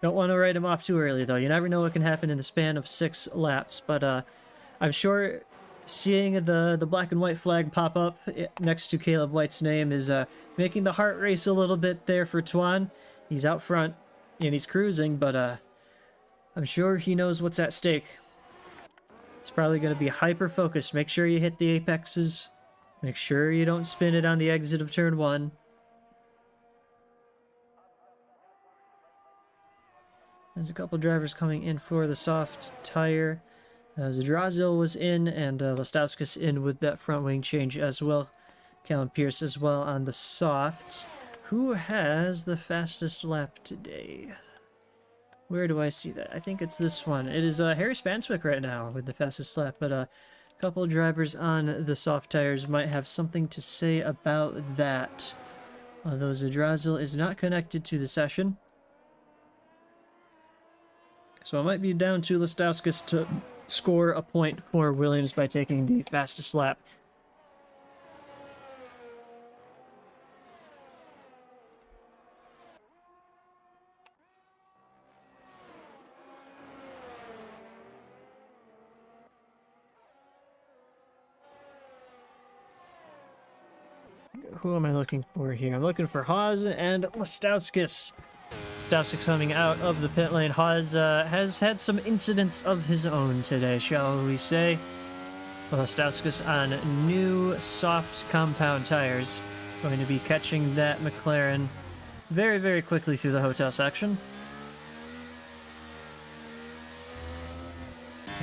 Don't want to write him off too early, though. You never know what can happen in the span of 6 laps, but I'm sure seeing the black and white flag pop up next to Caleb White's name is making the heart race a little bit there for Tuan. He's out front, and he's cruising, but I'm sure he knows what's at stake. It's probably going to be hyper-focused. Make sure you hit the apexes. Make sure you don't spin it on the exit of turn 1. There's a couple drivers coming in for the soft tire. Zadrazil was in, and Lestauskas in with that front wing change as well. Callum Pierce as well on the softs. Who has the fastest lap today? Where do I see that? I think it's this one. It is Harry Spanswick right now with the fastest lap, but a couple drivers on the soft tires might have something to say about that. Although Zadrazil is not connected to the session. So it might be down to Lestauskas to score a point for Williams by taking the fastest lap. who am I looking for here? I'm looking for Haas and Lastowskis. Lastowskis coming out of the pit lane. Haas has had some incidents of his own today, shall we say. Lastowskis on new soft compound tires. Going to be catching that McLaren very, very quickly through the hotel section.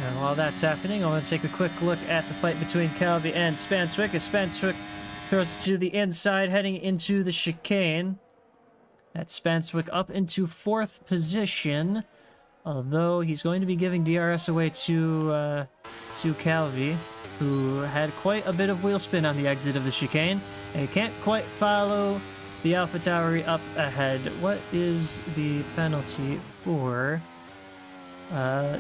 And while that's happening, I want to take a quick look at the fight between Calvi and Spanswick. As Spanswick throws it to the inside, heading into the chicane. That's Spanswick up into 4th position. Although he's going to be giving DRS away to Calvi, who had quite a bit of wheel spin on the exit of the chicane. And he can't quite follow the AlphaTauri up ahead. What is the penalty for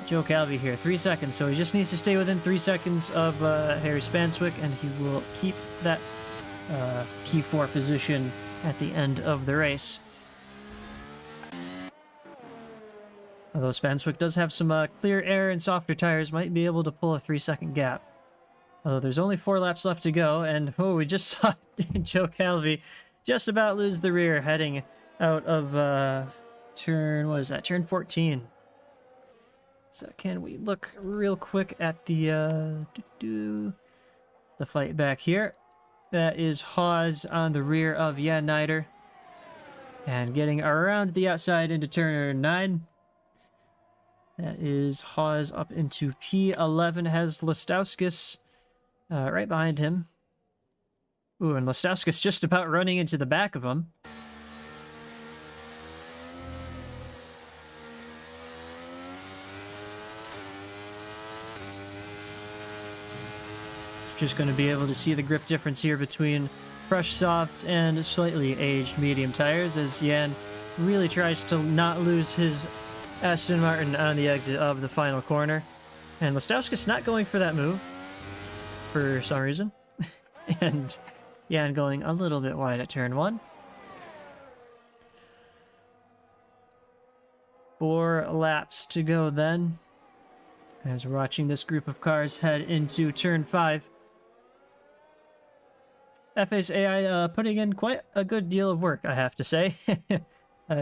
Joe Calvi here? 3 seconds, so he just needs to stay within 3 seconds of Harry Spanswick, and he will keep that P4 position at the end of the race. Although Spanswick does have some clear air and softer tires, might be able to pull a 3-second gap. Although there's only 4 laps left to go, and we just saw Joe Calvi just about lose the rear heading out of turn 14. So can we look real quick at the fight back here? That is Haas on the rear of Jan Nijder. And getting around the outside into turn 9. That is Haas up into P11. Has Lastowskis right behind him. Ooh, and Lastowskis just about running into the back of him. Just going to be able to see the grip difference here between fresh softs and slightly aged medium tires as Jan really tries to not lose his Aston Martin on the exit of the final corner. And Lastowskis not going for that move for some reason. And Jan going a little bit wide at turn 1. 4 laps to go then, as we're watching this group of cars head into turn 5. FA's AI putting in quite a good deal of work, I have to say.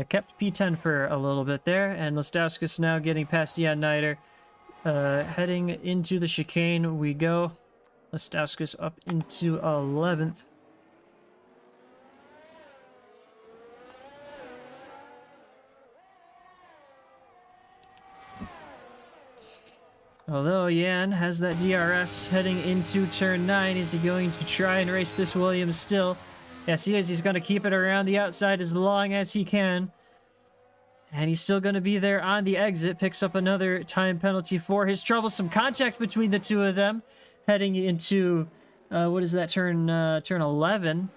Kept P10 for a little bit there, and Lastowskis now getting past Jan Nijder. Heading into the chicane we go. Lastowskis up into 11th. Although Jan has that DRS heading into turn 9, is he going to try and race this Williams still? Yes, he is. He's going to keep it around the outside as long as he can. And he's still going to be there on the exit. Picks up another time penalty for his troublesome contact between the two of them. Heading into, what is that, turn 11.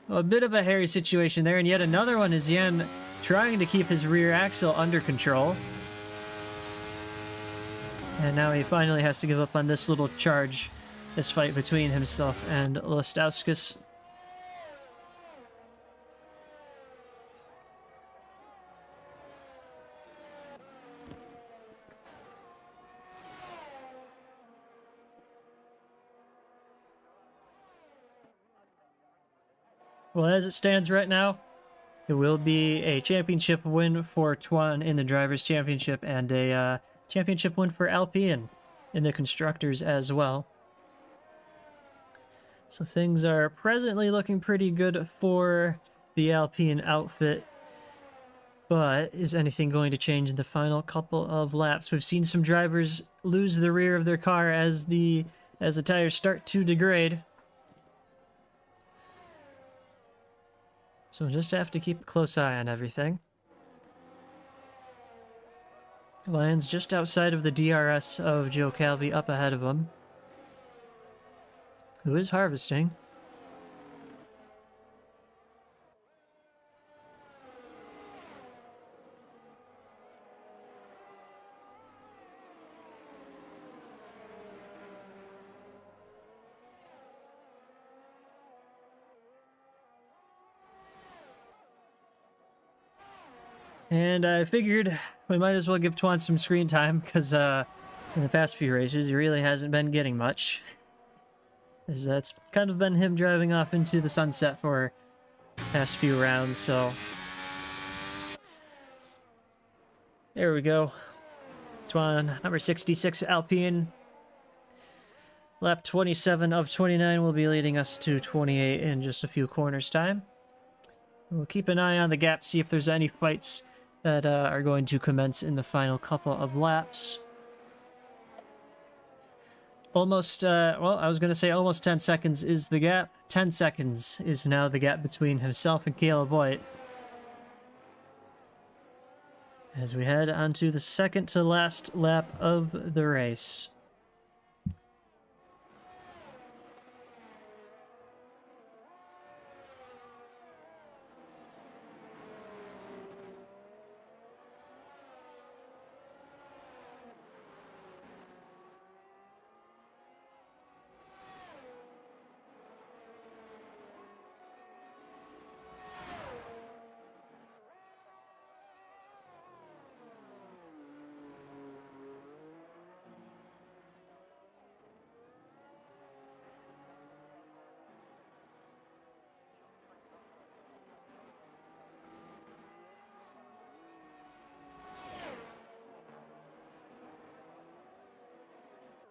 A bit of a hairy situation there. And yet another one is Jan trying to keep his rear axle under control. And now he finally has to give up on this little charge, this fight between himself and Lastowskis. Well, as it stands right now, it will be a championship win for Tuan in the Drivers' Championship and a championship win for Alpine in the Constructors as well. So things are presently looking pretty good for the Alpine outfit. But is anything going to change in the final couple of laps? We've seen some drivers lose the rear of their car as the tires start to degrade. So we'll just have to keep a close eye on everything. Lands just outside of the DRS of Joe Calvi, up ahead of him, who is harvesting. And I figured we might as well give Tuan some screen time, because in the past few races he really hasn't been getting much. As that's kind of been him driving off into the sunset for the past few rounds, so... There we go. Tuan, number 66, Alpine. Lap 27 of 29 will be leading us to 28 in just a few corners' time. We'll keep an eye on the gap, see if there's any fights that are going to commence in the final couple of laps. Almost, well, I was going to say almost 10 seconds is the gap. 10 seconds is now the gap between himself and Caleb White. As we head onto the second to last lap of the race.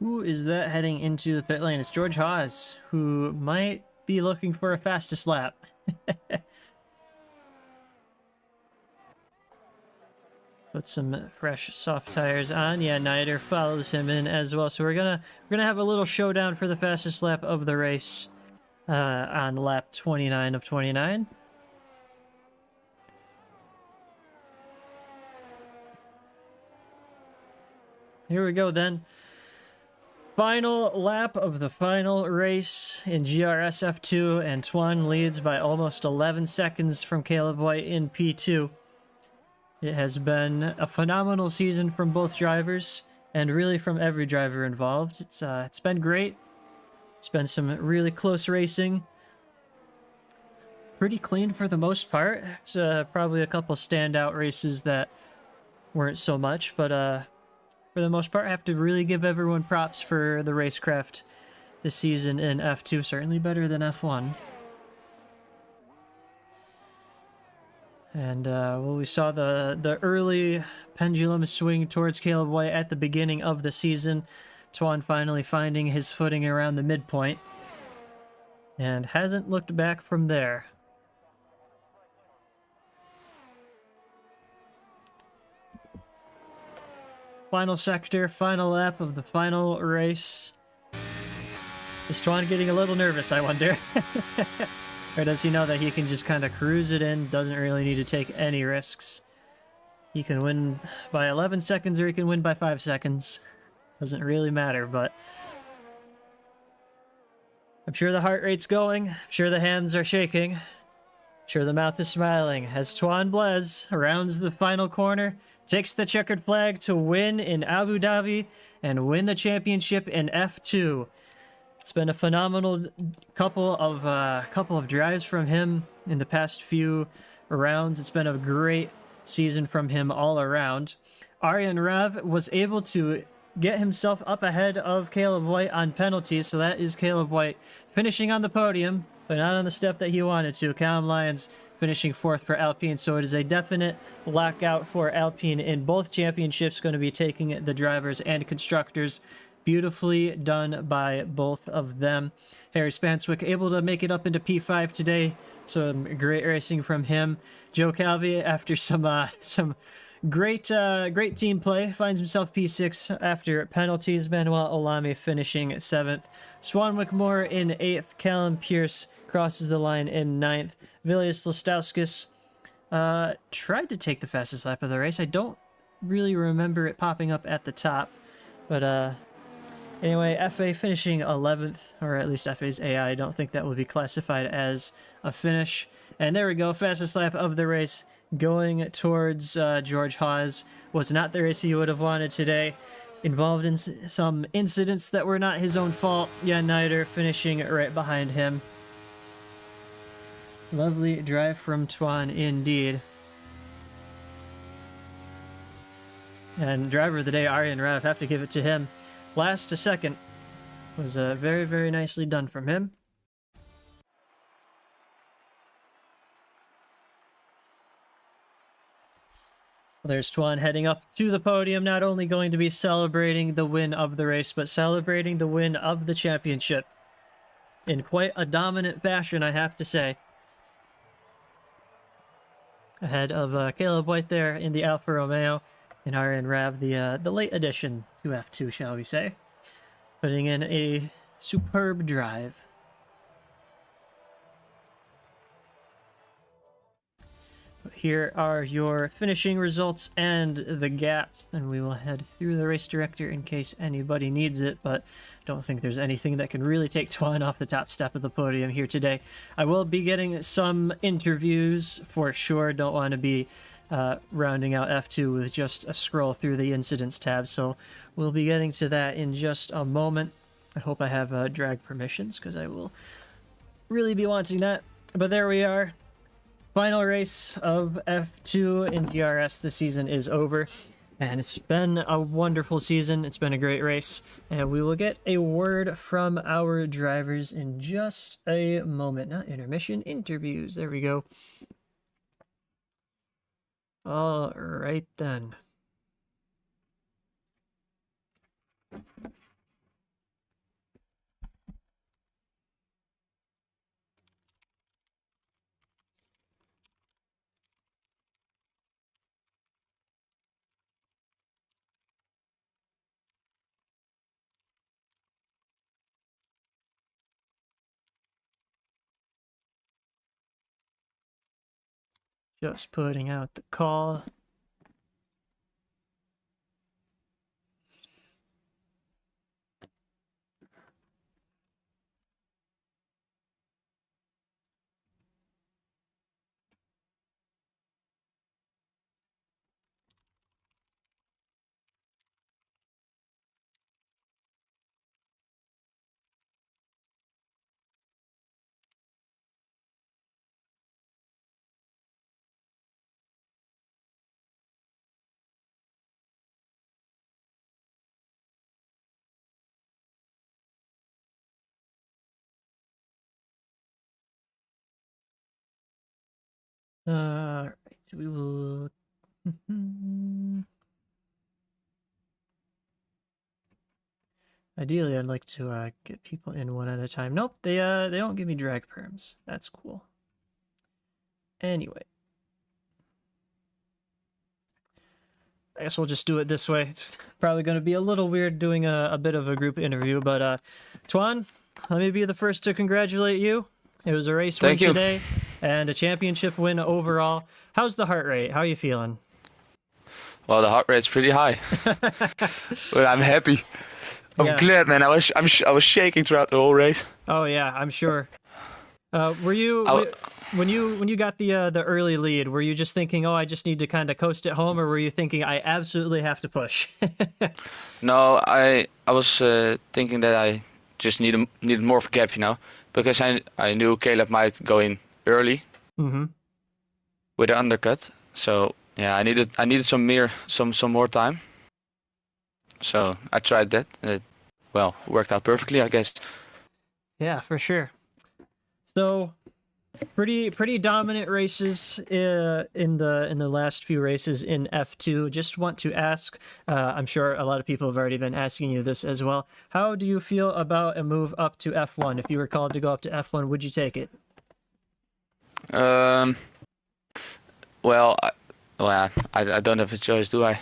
Who is that heading into the pit lane? It's George Haas, who might be looking for a fastest lap. Put some fresh soft tires on. Yeah, Nider follows him in as well. So we're gonna have a little showdown for the fastest lap of the race on lap 29 of 29. Here we go then. Final lap of the final race in GRS F2, and Tuan leads by almost 11 seconds from Caleb White in P2. It has been a phenomenal season from both drivers, and really from every driver involved. It's been great. There's been some really close racing. Pretty clean for the most part. It's probably a couple standout races that weren't so much, but for the most part, I have to really give everyone props for the racecraft this season in F2. Certainly better than F1. And, well, we saw the early pendulum swing towards Caleb White at the beginning of the season. Tuan finally finding his footing around the midpoint. And hasn't looked back from there. Final sector, final lap of the final race. Is Tuan getting a little nervous, I wonder? Or does he know that he can just kind of cruise it in, doesn't really need to take any risks? He can win by 11 seconds or he can win by 5 seconds. Doesn't really matter, but... I'm sure the heart rate's going, I'm sure the hands are shaking, I'm sure the mouth is smiling as Tuan Blaise rounds the final corner, takes the checkered flag to win in Abu Dhabi and win the championship in F2. It's been a phenomenal couple of drives from him in the past few rounds. It's been a great season from him all around. Aryan Rav was able to get himself up ahead of Caleb White on penalties, so that is Caleb White finishing on the podium, but not on the step that he wanted to. Callum Lyons finishing 4th for Alpine, so it is a definite lockout for Alpine in both championships, going to be taking the drivers and constructors. Beautifully done by both of them. Harry Spanswick able to make it up into P5 today, so great racing from him. Joe Calvi, after some great team play, finds himself P6 after penalties. Manuel Olami finishing 7th. Swan Wickmore in 8th. Callum Pierce crosses the line in 9th. Vilius Lestauskas tried to take the fastest lap of the race. I don't really remember it popping up at the top, but anyway, FA finishing 11th, or at least FA's AI. I don't think that would be classified as a finish. And there we go, fastest lap of the race going towards George Haas. Was not the race he would have wanted today. Involved in some incidents that were not his own fault. Jan Nider finishing right behind him. Lovely drive from Tuan indeed. And driver of the day, Aryan Rav, have to give it to him. Last to second Was very, very nicely done from him. There's Tuan heading up to the podium, not only going to be celebrating the win of the race, but celebrating the win of the championship in quite a dominant fashion, I have to say. Ahead of Caleb White there in the Alfa Romeo, and RN Rav, the late addition to F2, shall we say. Putting in a superb drive. Here are your finishing results and the gaps, and we will head through the race director in case anybody needs it, but don't think there's anything that can really take Tuan off the top step of the podium here today. I will be getting some interviews for sure. Don't want to be rounding out F2 with just a scroll through the incidents tab, so we'll be getting to that in just a moment. I hope I have drag permissions, because I will really be wanting that. But there we are. Final race of F2 in GRS this season is over, and it's been a wonderful season. It's been a great race, and we will get a word from our drivers in just a moment. Not intermission, interviews. There we go. All right then. Just putting out the call. Alright, we will... Ideally, I'd like to get people in one at a time. Nope, they don't give me drag perms. That's cool. Anyway. I guess we'll just do it this way. It's probably going to be a little weird doing a bit of a group interview, but Tuan, let me be the first to congratulate you. It was a race win today, and a championship win overall. How's the heart rate? How are you feeling? Well, the heart rate's pretty high, but I'm happy. I'm glad, man. I was shaking throughout the whole race. Oh yeah, I'm sure. Were you when you got the early lead? Were you just thinking, oh, I just need to kind of coast it home, or were you thinking I absolutely have to push? No, I was thinking that I just needed more of a gap, you know, because I knew Caleb might go in early with the undercut. So yeah, I needed some more time. So I tried that. It worked out perfectly, I guess. Yeah, for sure. So pretty dominant races in the last few races in F2. Just want to ask, I'm sure a lot of people have already been asking you this as well. How do you feel about a move up to F1? If you were called to go up to F1, would you take it? Well, I don't have a choice, do I?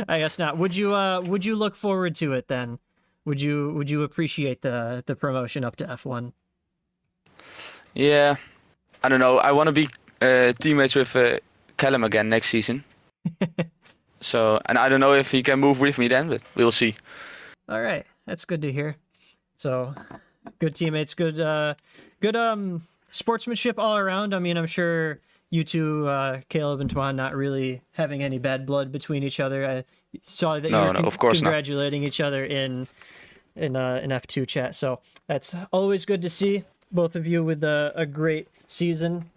I guess not. Would you look forward to it then? Would you appreciate the promotion up to F1? Yeah, I don't know. I want to be teammates with Callum again next season. So, and I don't know if he can move with me then, but we'll see. All right, that's good to hear. So, good teammates, good sportsmanship all around. I mean, I'm sure you two, Caleb and Tuan, not really having any bad blood between each other. I saw that you were of course congratulating each other in F2 chat, so that's always good to see. Both of you with a great season.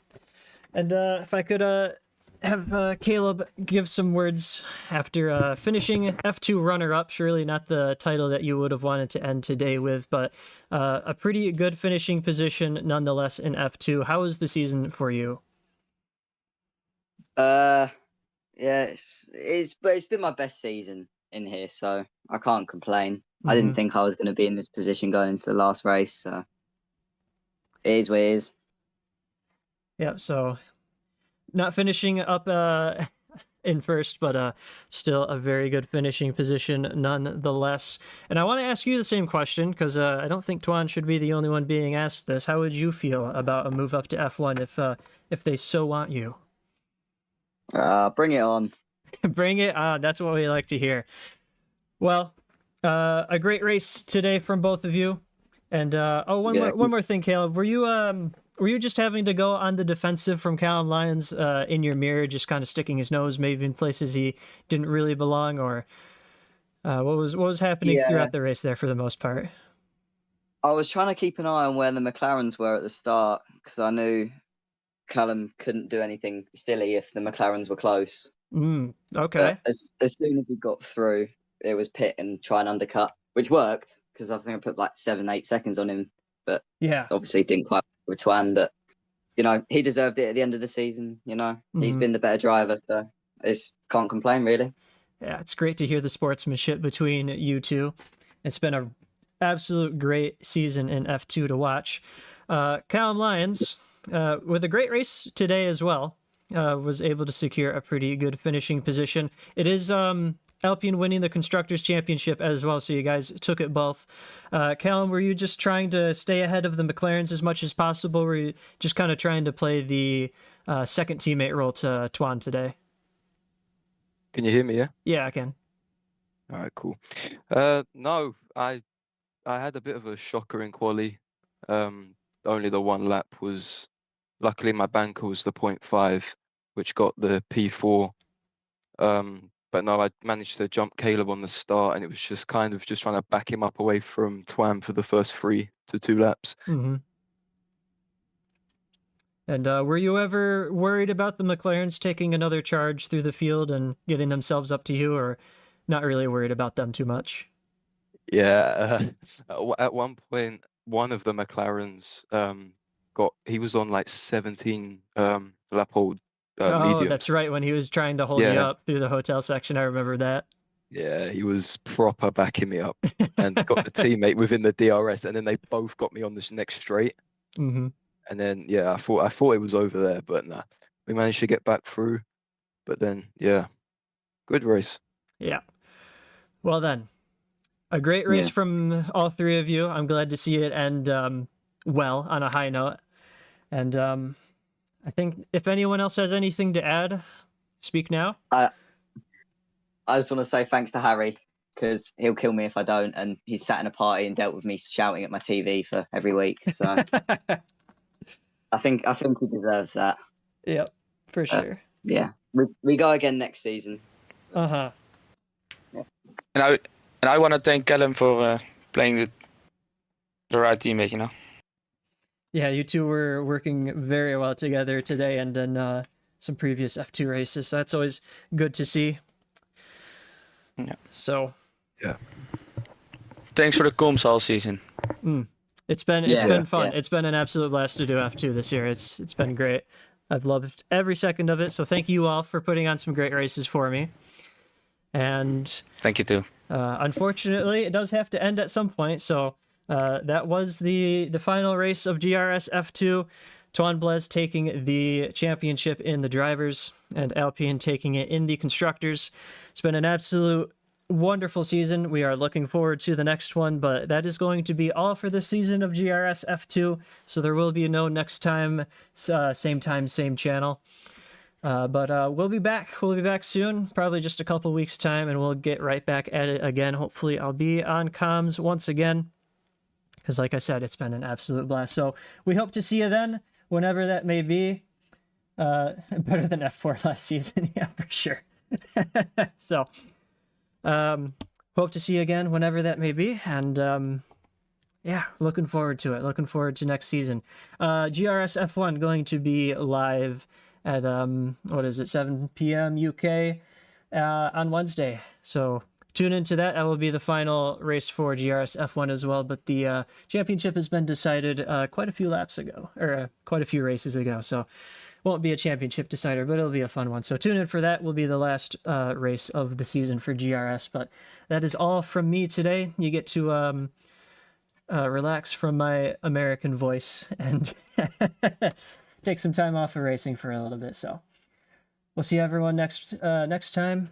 And if I could have Caleb give some words after finishing F2 runner-up. Surely not the title that you would have wanted to end today with, but a pretty good finishing position nonetheless in F2. How was the season for you? Yeah, it's been my best season in here, so I can't complain. I didn't think I was going to be in this position going into the last race, so it is what it is. Yeah, so not finishing up in first, but still a very good finishing position nonetheless. And I want to ask you the same question, because I don't think Tuan should be the only one being asked this. How would you feel about a move up to F1 if they so want you? Bring it on. Bring it on. That's what we like to hear. Well, a great race today from both of you. And one more thing, Caleb. Were you just having to go on the defensive from Callum Lyons in your mirror, just kind of sticking his nose maybe in places he didn't really belong, or what was happening throughout the race there for the most part? I was trying to keep an eye on where the McLarens were at the start, because I knew Callum couldn't do anything silly if the McLarens were close. Okay. But as soon as he got through, it was pit and try and undercut, which worked, because I think I put like 7-8 seconds on him. But yeah, obviously didn't quite with Twan. But he deserved it at the end of the season. He's been the better driver, so can't complain really. Yeah, it's great to hear the sportsmanship between you two. It's been an absolute great season in F2 to watch. Callum Lyons, with a great race today as well, was able to secure a pretty good finishing position. It is Alpine winning the Constructors' Championship as well, so you guys took it both. Callum, were you just trying to stay ahead of the McLarens as much as possible? Were you just kind of trying to play the second teammate role to Tuan today? Can you hear me, yeah? Yeah, I can. All right, cool. No, I had a bit of a shocker in quali. Only the one lap was, luckily my banker was the 0.5, which got the P4. But no, I managed to jump Caleb on the start, and it was just kind of just trying to back him up away from Twan for the first 3 to 2 laps. And were you ever worried about the McLarens taking another charge through the field and getting themselves up to you, or not really worried about them too much? Yeah, at one point, one of the McLarens he was on like 17 lap hold. Medium. That's right, when he was trying to hold you up through the hotel section. I remember that. Yeah, he was proper backing me up and got the teammate within the DRS, and then they both got me on this next straight. And then I thought it was over there, but nah, we managed to get back through. But then good race. Yeah. Well then, a great race from all three of you. I'm glad to see it end well on a high note. And I think if anyone else has anything to add, speak now. I just want to say thanks to Harry, because he'll kill me if I don't, and he's sat in a party and dealt with me shouting at my TV for every week. So I think he deserves that. Yep, for sure. Yeah, we go again next season. Yeah. And I want to thank Callum for playing the right teammate. Yeah, you two were working very well together today and in some previous F2 races, so that's always good to see. Yeah. So. Yeah. Thanks for the comms all season. It's been fun. Yeah. It's been an absolute blast to do F2 this year. It's been great. I've loved every second of it. So thank you all for putting on some great races for me. And thank you too. Unfortunately, it does have to end at some point. So. That was the final race of GRS F2. Tuan Blaise taking the championship in the drivers and Alpine taking it in the constructors. It's been an absolute wonderful season. We are looking forward to the next one, but that is going to be all for this season of GRS F2. So there will be no next time, same channel. But we'll be back. We'll be back soon, probably just a couple weeks time, and we'll get right back at it again. Hopefully I'll be on comms once again. Because like I said, it's been an absolute blast. So we hope to see you then, whenever that may be. Better than F4 last season, yeah, for sure. So hope to see you again whenever that may be. And yeah, looking forward to it. Looking forward to next season. GRS F1 going to be live at what is it, 7 p.m. UK on Wednesday. So tune into that. That will be the final race for GRS F1 as well. But the championship has been decided quite a few laps ago, or quite a few races ago. So won't be a championship decider, but it'll be a fun one. So tune in for that. Will be the last race of the season for GRS. But that is all from me today. You get to relax from my American voice and take some time off of racing for a little bit. So we'll see everyone next time.